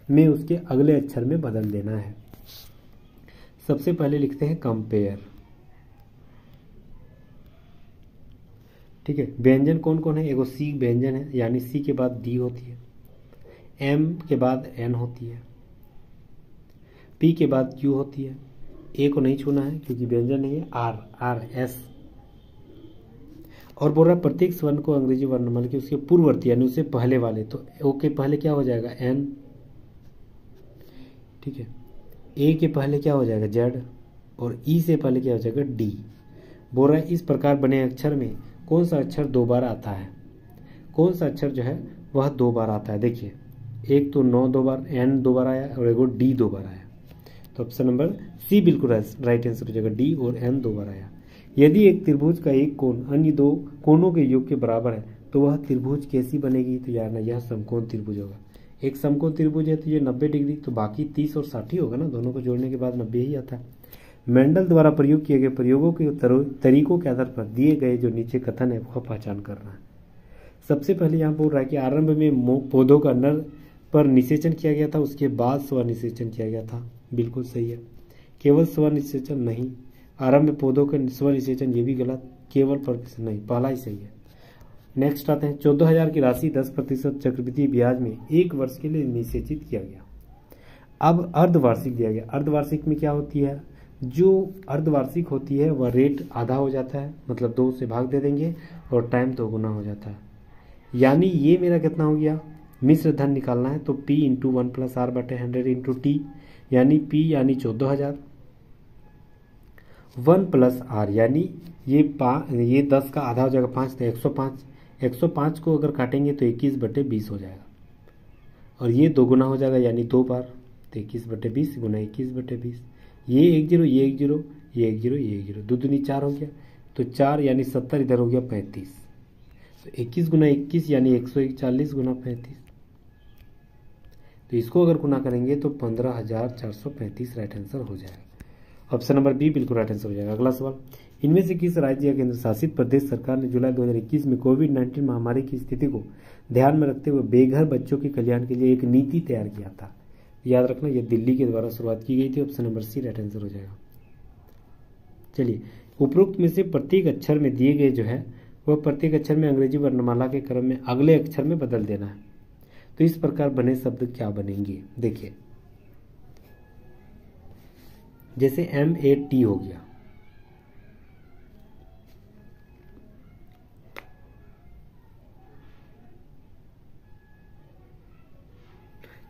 में उसके अगले अक्षर में बदल देना है। सबसे पहले लिखते हैं कंपेयर, ठीक है। व्यंजन कौन कौन है, एगो सी व्यंजन है, यानी सी के बाद डी होती है, एम के बाद एन होती है, पी के बाद क्यू होती है, ए को नहीं छूना है क्योंकि व्यंजन नहीं है, आर एस। और बोल रहा है प्रत्येक स्वर्ण को अंग्रेजी वर्णमाला के उसके पूर्ववर्ती यानी उससे पहले वाले, तो ओ के पहले क्या हो जाएगा, एन, ठीक है। ए के पहले क्या हो जाएगा, जेड, और ई से पहले क्या हो जाएगा, डी। बोल रहा है इस प्रकार बने अक्षर में कौन सा अक्षर 2 बार आता है, कौन सा अक्षर जो है वह 2 बार आता है। देखिए, एक तो 9 2 बार, एन 2 बार आया और एगो डी 2 बार आया, तो ऑप्शन नंबर सी बिल्कुल राइट आंसर हो जाएगा, डी और एन 2 बार आया। यदि एक त्रिभुज का एक कोण अन्य 2 कोणों के योग के बराबर है तो वह त्रिभुज कैसी बनेगी, तो यार ना यह समकोण त्रिभुज होगा। एक समकोण त्रिभुज है तो ये 90 डिग्री, तो बाकी 30 और 60 होगा ना, दोनों को जोड़ने के बाद 90 ही आता है। मेंडल द्वारा प्रयोग किए गए प्रयोगों के तरीकों के आधार पर दिए गए जो नीचे कथन है वह पहचान करना है। सबसे पहले यहाँ बोल रहा है कि आरंभ में पौधों का नर पर निषेचन किया गया था, उसके बाद स्व निषेचन किया गया था, बिल्कुल सही है। केवल स्व निषेचन नहीं, आरंभ में पौधों का स्व निषेचन, ये भी गलत, केवल पर नहीं, पहला ही सही है। नेक्स्ट आते हैं, 14,000 की राशि 10% चक्रवृद्धि ब्याज में 1 वर्ष के लिए निषेचित किया गया। अब अर्धवार्षिक दिया गया। अर्धवार्षिक में क्या होती है, जो अर्धवार्षिक होती है वह रेट आधा हो जाता है, मतलब 2 से भाग दे देंगे और टाइम 2 गुना हो जाता है। यानी ये मेरा कितना हो गया, मिश्र धन निकालना है तो P इंटू 1 प्लस आर बटे 100 इंटू टी, यानी P यानी 14,000, 1 प्लस आर यानी ये 10 का आधा हो जाएगा 5, तो 105, 105 को अगर काटेंगे तो 21/20 हो जाएगा, और ये 2 गुना हो जाएगा यानी 2 बार, तो 21/20 गुना 21/20, ये 1 0, ये 1 0, ये 1 0, ये 1 0, 2 दूनी 4 हो गया, तो 4 यानी 70, इधर हो गया 35, तो 21 गुना 21 यानी 141 गुना 35, तो इसको अगर गुना करेंगे तो 15,435 राइट आंसर हो जाएगा। ऑप्शन नंबर बी बिल्कुल राइट आंसर हो जाएगा। अगला सवाल, इनमें से किस राज्य या केंद्र शासित प्रदेश सरकार ने जुलाई 2021 में कोविड-19 महामारी की स्थिति को ध्यान में रखते हुए बेघर बच्चों के कल्याण के लिए एक नीति तैयार किया था? याद रखना, यह दिल्ली के द्वारा शुरुआत की गई थी। Option number C right answer हो जाएगा। चलिए, उपरोक्त में से प्रत्येक अक्षर में दिए गए जो है वह प्रत्येक अक्षर में अंग्रेजी वर्णमाला के क्रम में अगले अक्षर में बदल देना है, तो इस प्रकार बने शब्द क्या बनेंगे? देखिए, जैसे MAT हो गया,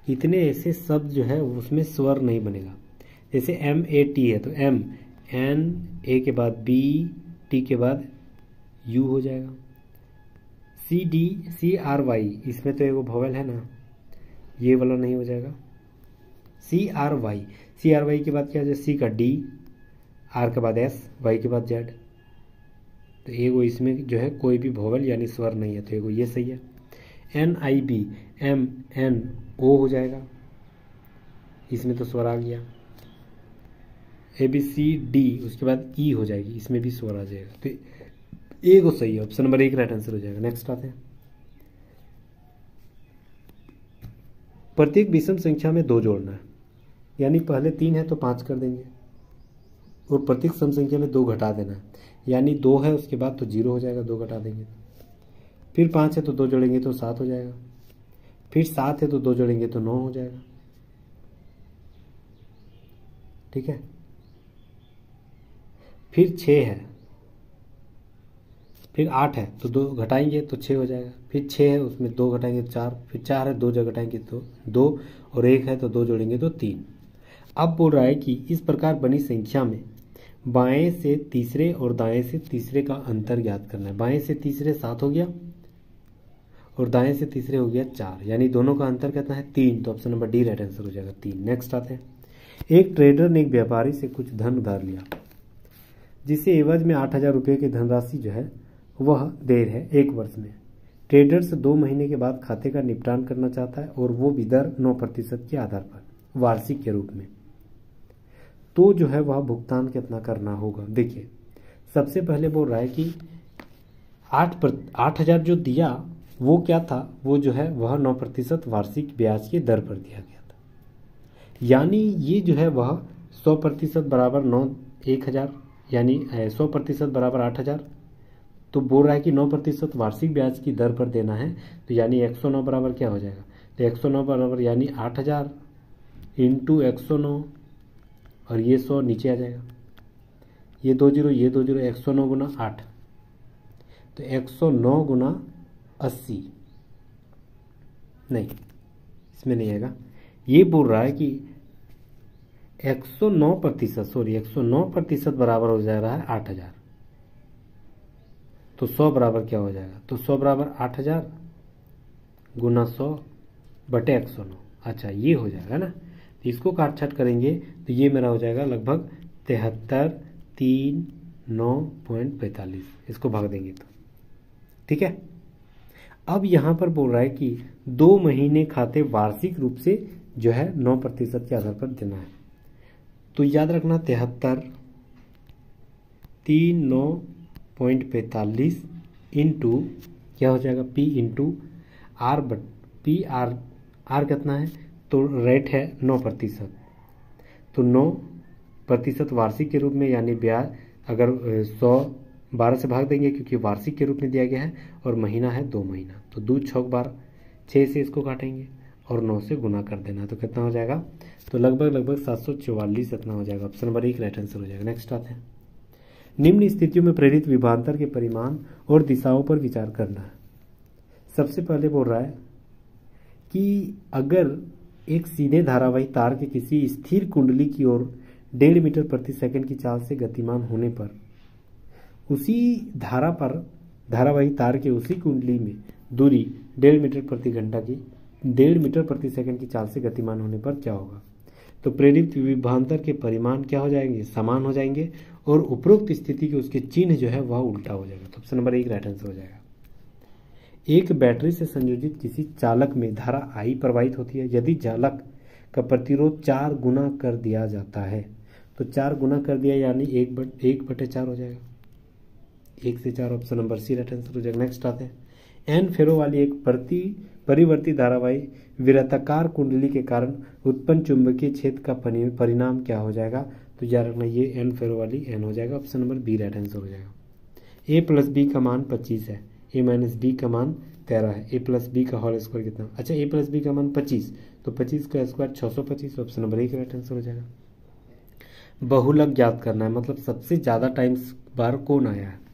इतने ऐसे शब्द जो है उसमें स्वर नहीं बनेगा। जैसे MAT है तो M N A के बाद B T के बाद U हो जाएगा। CRY इसमें तो एगो वोवेल है ना, ये वाला नहीं हो जाएगा। CRY के बाद क्या हो जाए? C का D, R के बाद S, Y के बाद Z, तो एगो इसमें जो है कोई भी वोवेल यानी स्वर नहीं है, तो एगो ये सही है। NIB MNO हो जाएगा, इसमें तो स्वर आ गया। ABCD उसके बाद E हो जाएगी, इसमें भी स्वर आ जाएगा, तो एगो सही है। ऑप्शन नंबर 1 राइट आंसर हो जाएगा। नेक्स्ट आते हैं, प्रत्येक विषम संख्या में 2 जोड़ना है, यानी पहले 3 है तो 5 कर देंगे, और प्रत्येक सम संख्या में 2 घटा देना है, यानी 2 है उसके बाद तो 0 हो जाएगा, 2 घटा देंगे। फिर 5 है तो 2 जोड़ेंगे तो 7 हो जाएगा, फिर 7 है तो 2 जोड़ेंगे तो 9 हो जाएगा। ठीक है, फिर 6 है, फिर 8 है तो 2 घटाएंगे तो 6 हो जाएगा, फिर 6 है उसमें 2 घटाएंगे तो 4, फिर 4 है 2 जगह घटाएंगे तो 2, और 1 है तो 2 जोड़ेंगे तो 3। अब बोल रहा है कि इस प्रकार बनी संख्या में बाएं से तीसरे और दाएं से तीसरे का अंतर ज्ञात करना है। बाएं से तीसरे 7 हो गया और दाएं से तीसरे हो गया 4, यानी दोनों का अंतर कितना है? 3, तो option number D right answer हो जाएगा 3। नेक्स्ट आते हैं, एक ट्रेडर ने एक व्यापारी से कुछ धन उधार लिया, जिसे एवज में 8,000 रुपये की धनराशि जो है वह दे है 1 वर्ष में। ट्रेडर्स 2 महीने के बाद खाते का निपटान करना चाहता है, और वो भी दर 9% के आधार पर वार्षिक के रूप में, तो जो है वह भुगतान कितना करना होगा? देखिए, सबसे पहले बोल रहा है कि 8,000 जो दिया वो क्या था? वो जो है वह 9% वार्षिक ब्याज की दर पर दिया गया था, यानी ये जो है वह 100% बराबर 1,000, यानी 100% बराबर 8,000, तो बोल रहा है कि 9% वार्षिक ब्याज की दर पर देना है, तो यानी 109 बराबर क्या हो जाएगा? तो 109 बराबर यानी 8,000 इंटू 109, और ये 100 नीचे आ जाएगा, ये 2 0, ये 2 0, 109 गुना 8, तो 109 गुना 80, नहीं इसमें नहीं आएगा। ये बोल रहा है कि 109% बराबर हो जा रहा है 8,000, तो 100 बराबर क्या हो जाएगा? तो 100 बराबर 8,000 गुना 100 बटे 109, अच्छा ये हो जाएगा ना। तो इसको काट छाट करेंगे तो ये मेरा हो जाएगा लगभग 73,39.45, इसको भाग देंगे तो ठीक है। अब यहाँ पर बोल रहा है कि 2 महीने खाते वार्षिक रूप से जो है 9% के आधार पर देना है, तो याद रखना 73,39.45 इंटू क्या हो जाएगा? P into R, P R कितना है? तो रेट है 9%, तो 9% वार्षिक के रूप में, यानी ब्याज अगर 112 से भाग देंगे क्योंकि वार्षिक के रूप में दिया गया है, और महीना है 2 महीना, तो 2 6 बार 6 से इसको काटेंगे और 9 से गुना कर देना, तो कितना हो जाएगा? तो लगभग 744 इतना हो जाएगा। ऑप्शन नंबर 1 राइट आंसर हो जाएगा। नेक्स्ट आते हैं, निम्न स्थितियों में प्रेरित विभवांतर के परिमाण और दिशाओं पर विचार करना है। सबसे पहले बोल रहा है कि अगर एक सीधे धारावाही तार के किसी स्थिर कुंडली की ओर 1.5 मीटर प्रति सेकंड की चाल से गतिमान होने पर उसी धारावाही तार के उसी कुंडली में दूरी 1.5 मीटर प्रति घंटा की 1.5 मीटर प्रति सेकंड की चाल से गतिमान होने पर क्या होगा? तो प्रेरित विभवांतर के परिमाण क्या हो जाएंगे? समान हो जाएंगे और उपरोक्त स्थिति के उसके चिन्ह जो है वह उल्टा हो जाएगा। तो ऑप्शन नंबर 1 राइट आंसर हो जाएगा। एक बैटरी से संयोजित किसी चालक में धारा I प्रवाहित होती है। यदि चालक का प्रतिरोध 4 गुना कर दिया जाता है तो 4 गुना कर दिया यानी 1/4 हो जाएगा। 1 से 4 option number C right answer हो जाएगा। नेक्स्ट आते हैं। N फेरो वाली एक परिवर्ती धारावाही वृत्ताकार कुंडली के कारण उत्पन्न चुंबकीय क्षेत्र का परिणाम क्या हो जाएगा? तो याद रखना ये N फेरो वाली N हो जाएगा। Option number B right answer हो जाएगा। A + B का मान 25 है, A - B का मान 13 है। A + B का होल स्क्वायर कितना? अच्छा, A + B का मान 25, तो 25 का square 625। Option number 1 right answer हो जाएगा। बहुलक ज्ञात करना है, मतलब सबसे ज़्यादा टाइम्स बार कौन आया है?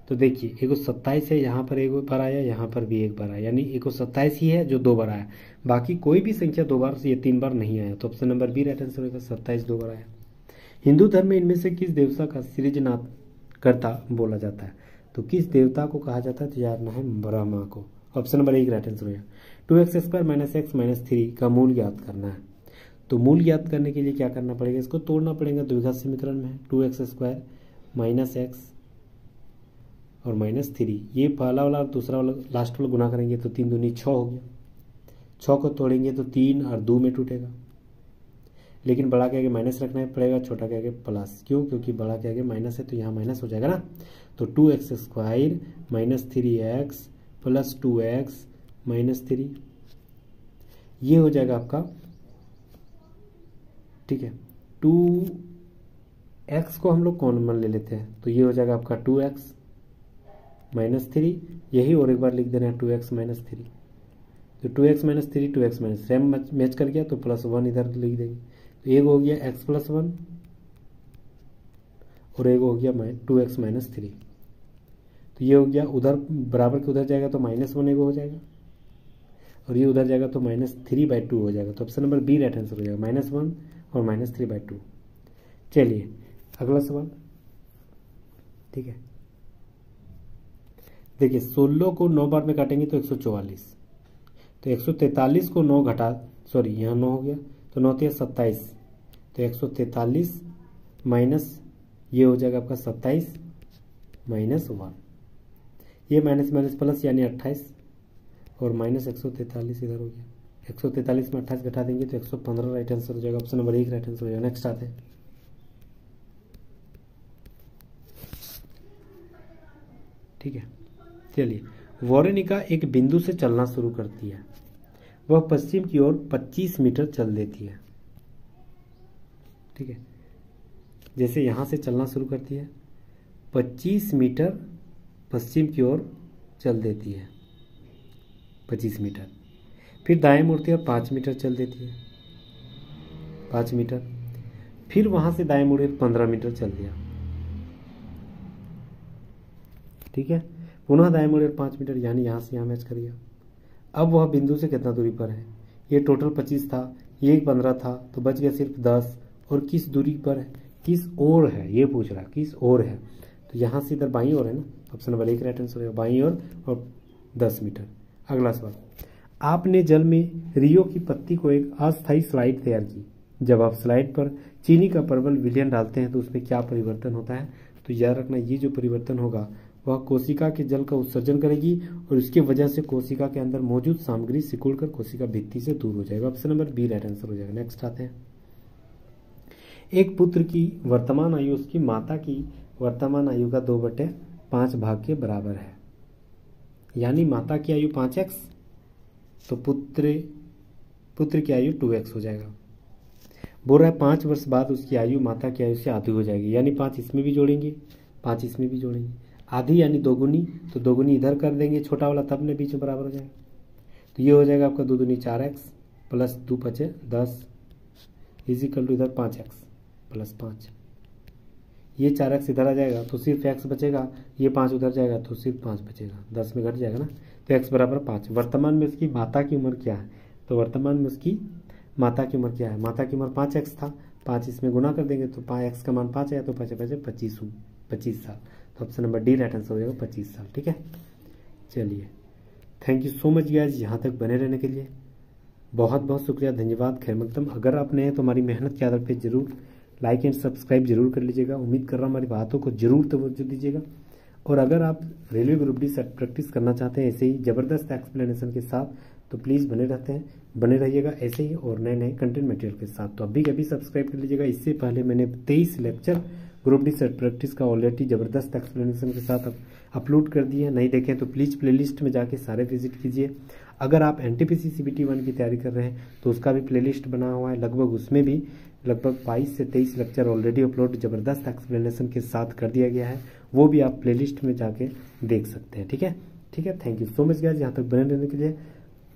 तो देखिए 127 है, यहाँ पर एक बार आया, यहाँ पर भी एक बार आया, यानी 127 ही है जो 2 बार आया। बाकी कोई भी संख्या 2 बार से या 3 बार नहीं आया। तो option number B right answer होगा। 27 2 बार आया। हिंदू धर्म में इनमें से किस देवता का सृजनाकर्ता बोला जाता है? तो किस देवता को कहा जाता है? तो याद ना है ब्रह्मा को। ऑप्शन नंबर 1 राइट आंसर होगा। 2x² - x - 3 का मूल ज्ञात करना है। तो मूल ज्ञात करने के लिए क्या करना पड़ेगा? इसको तोड़ना पड़ेगा। द्विघात समीकरण में 2x² - x और -3, ये पहला वाला और दूसरा वाला लास्ट वाला गुना करेंगे तो 3 दूनी 6 हो गया। 6 को तोड़ेंगे तो 3 और 2 में टूटेगा, लेकिन बड़ा के आगे माइनस रखना पड़ेगा, छोटा के आगे प्लस। क्यों? क्योंकि बड़ा के आगे माइनस है तो यहाँ माइनस हो जाएगा ना। तो 2x² - 3x + 2x - 3 ये हो जाएगा आपका, ठीक है। 2x को हम लोग कॉमन ले लेते हैं तो ये हो जाएगा आपका 2x - 3, यही और एक बार लिख देना है 2x - 3। तो 2x - 3 2x - सेम मैच कर गया तो +1 इधर लिख देंगे। तो एक हो गया x + 1 और एक हो गया 2x - 3। तो ये हो गया, उधर बराबर के उधर जाएगा तो -1 एक हो जाएगा और ये उधर जाएगा तो -3/2 हो जाएगा। तो option number B right answer हो जाएगा। -1 और -3/2। चलिए अगला सवाल, ठीक है। देखिए 16 को 9 बार में काटेंगे तो 144, तो 143 को 9 घटा, सॉरी यहाँ 9 हो गया तो 9 × 27, तो 143 माइनस ये हो जाएगा आपका 27 -1, ये माइनस माइनस प्लस यानी 28 और -143 इधर हो गया। 143 में 28 घटा देंगे तो 115 राइट आंसर हो जाएगा। ऑप्शन नंबर 1 राइट आंसर हो जाएगा। नेक्स्ट आते हैं, ठीक है। चलिए, वोरोनिका एक बिंदु से चलना शुरू करती है, वह पश्चिम की ओर 25 मीटर चल देती है, ठीक है। जैसे यहाँ से चलना शुरू करती है 25 मीटर पश्चिम की ओर चल देती है, 25 मीटर, फिर दाएं मुड़ती है और 5 मीटर चल देती है, 5 मीटर, फिर वहाँ से दाएं मुड़े 15 मीटर चल दिया, ठीक है। पुनः दाएं मुड़े 5 मीटर, यानी यहाँ से यहाँ मैच कर गया। अब वह बिंदु से कितना दूरी पर है? ये टोटल 25 था, ये 15 था, तो बच गया सिर्फ 10। और किस दूरी पर है, किस ओर है, ये पूछ रहा है किस ओर है। तो यहाँ से इधर बाईं ओर है ना, ऑप्शन नंबर 1 राइट आंसर है, बाईं ओर और 10 मीटर। अगला सवाल, आपने जल में रियो की पत्ती को एक अस्थायी स्लाइड तैयार की, जब आप स्लाइड पर चीनी का प्रबल विलयन डालते हैं तो उसमें क्या परिवर्तन होता है? तो याद रखना, ये जो परिवर्तन होगा वह कोशिका के जल का उत्सर्जन करेगी और इसकी वजह से कोशिका के अंदर मौजूद सामग्री सिकुड़कर कोशिका भित्ति से दूर हो जाएगा। Option number B right answer हो जाएगा। नेक्स्ट आते हैं, एक पुत्र की वर्तमान आयु उसकी माता की वर्तमान आयु का 2/5 भाग के बराबर है, यानी माता की आयु 5x तो पुत्र की आयु 2x हो जाएगा। बोल रहा है 5 वर्ष बाद उसकी आयु माता की आयु से आधी हो जाएगी, यानी 5 इसमें भी जोड़ेंगे, 5 इसमें भी जोड़ेंगे, आधी यानी दोगुनी, तो दोगुनी इधर कर देंगे छोटा वाला, तब ने बीच में बराबर हो जाएगा। तो ये हो जाएगा आपका 2 दूनी 4x प्लस 2 × 10 इजिकल टू इधर 5x प्लस 5, ये 4x इधर आ जाएगा तो सिर्फ x बचेगा, ये 5 उधर जाएगा तो सिर्फ 5 बचेगा, 10 में घट जाएगा ना, तो x बराबर 5। वर्तमान में इसकी माता की उम्र क्या है? तो वर्तमान में उसकी माता की उम्र क्या है, माता की उम्र 5x था, 5 इसमें गुना कर देंगे तो 5x का मान 5 आया, तो 25 साल। तो option number D right answer हो जाएगा 25 साल। ठीक है, चलिए thank you so much guys, यहाँ तक बने रहने के लिए बहुत बहुत शुक्रिया, धन्यवाद, खैर मकदम। अगर आप नए हैं तो हमारी मेहनत के आधार पे जरूर लाइक एंड सब्सक्राइब जरूर कर लीजिएगा। उम्मीद कर रहा हूँ हमारी बातों को जरूर तवज्जो दीजिएगा। और अगर आप railway group D set practice करना चाहते हैं ऐसे ही ज़बरदस्त एक्सप्लेनेशन के साथ, तो प्लीज़ बने रहिएगा ऐसे ही और नए नए कंटेंट मटेरियल के साथ। तो अभी कभी सब्सक्राइब कर लीजिएगा। इससे पहले मैंने 23 lecture group D set practice का ऑलरेडी ज़बरदस्त एक्सप्लेनेशन के साथ अपलोड कर दिए हैं। नहीं देखें तो प्लीज़ प्लेलिस्ट में जाके सारे विजिट कीजिए। अगर आप एनटीपीसी CBT 1 की तैयारी कर रहे हैं तो उसका भी प्लेलिस्ट बना हुआ है, लगभग उसमें भी लगभग 22 से 23 लेक्चर ऑलरेडी अपलोड ज़बरदस्त एक्सप्लेनेशन के साथ कर दिया गया है, वो भी आप प्लेलिस्ट में जाके देख सकते हैं। ठीक है, thank you so much guys, यहाँ तक बने रहने के लिए।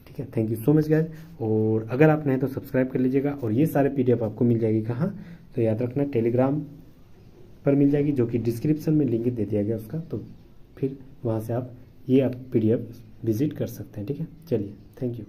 ठीक है, thank you so much guys. और अगर आप नहीं तो सब्सक्राइब कर लीजिएगा। और ये सारे PDF आपको मिल जाएगी कहाँ, तो याद रखना टेलीग्राम पर मिल जाएगी, जो कि डिस्क्रिप्शन में लिंक दे दिया गया उसका, तो फिर वहाँ से आप PDF विजिट कर सकते हैं। ठीक है, चलिए थैंक यू।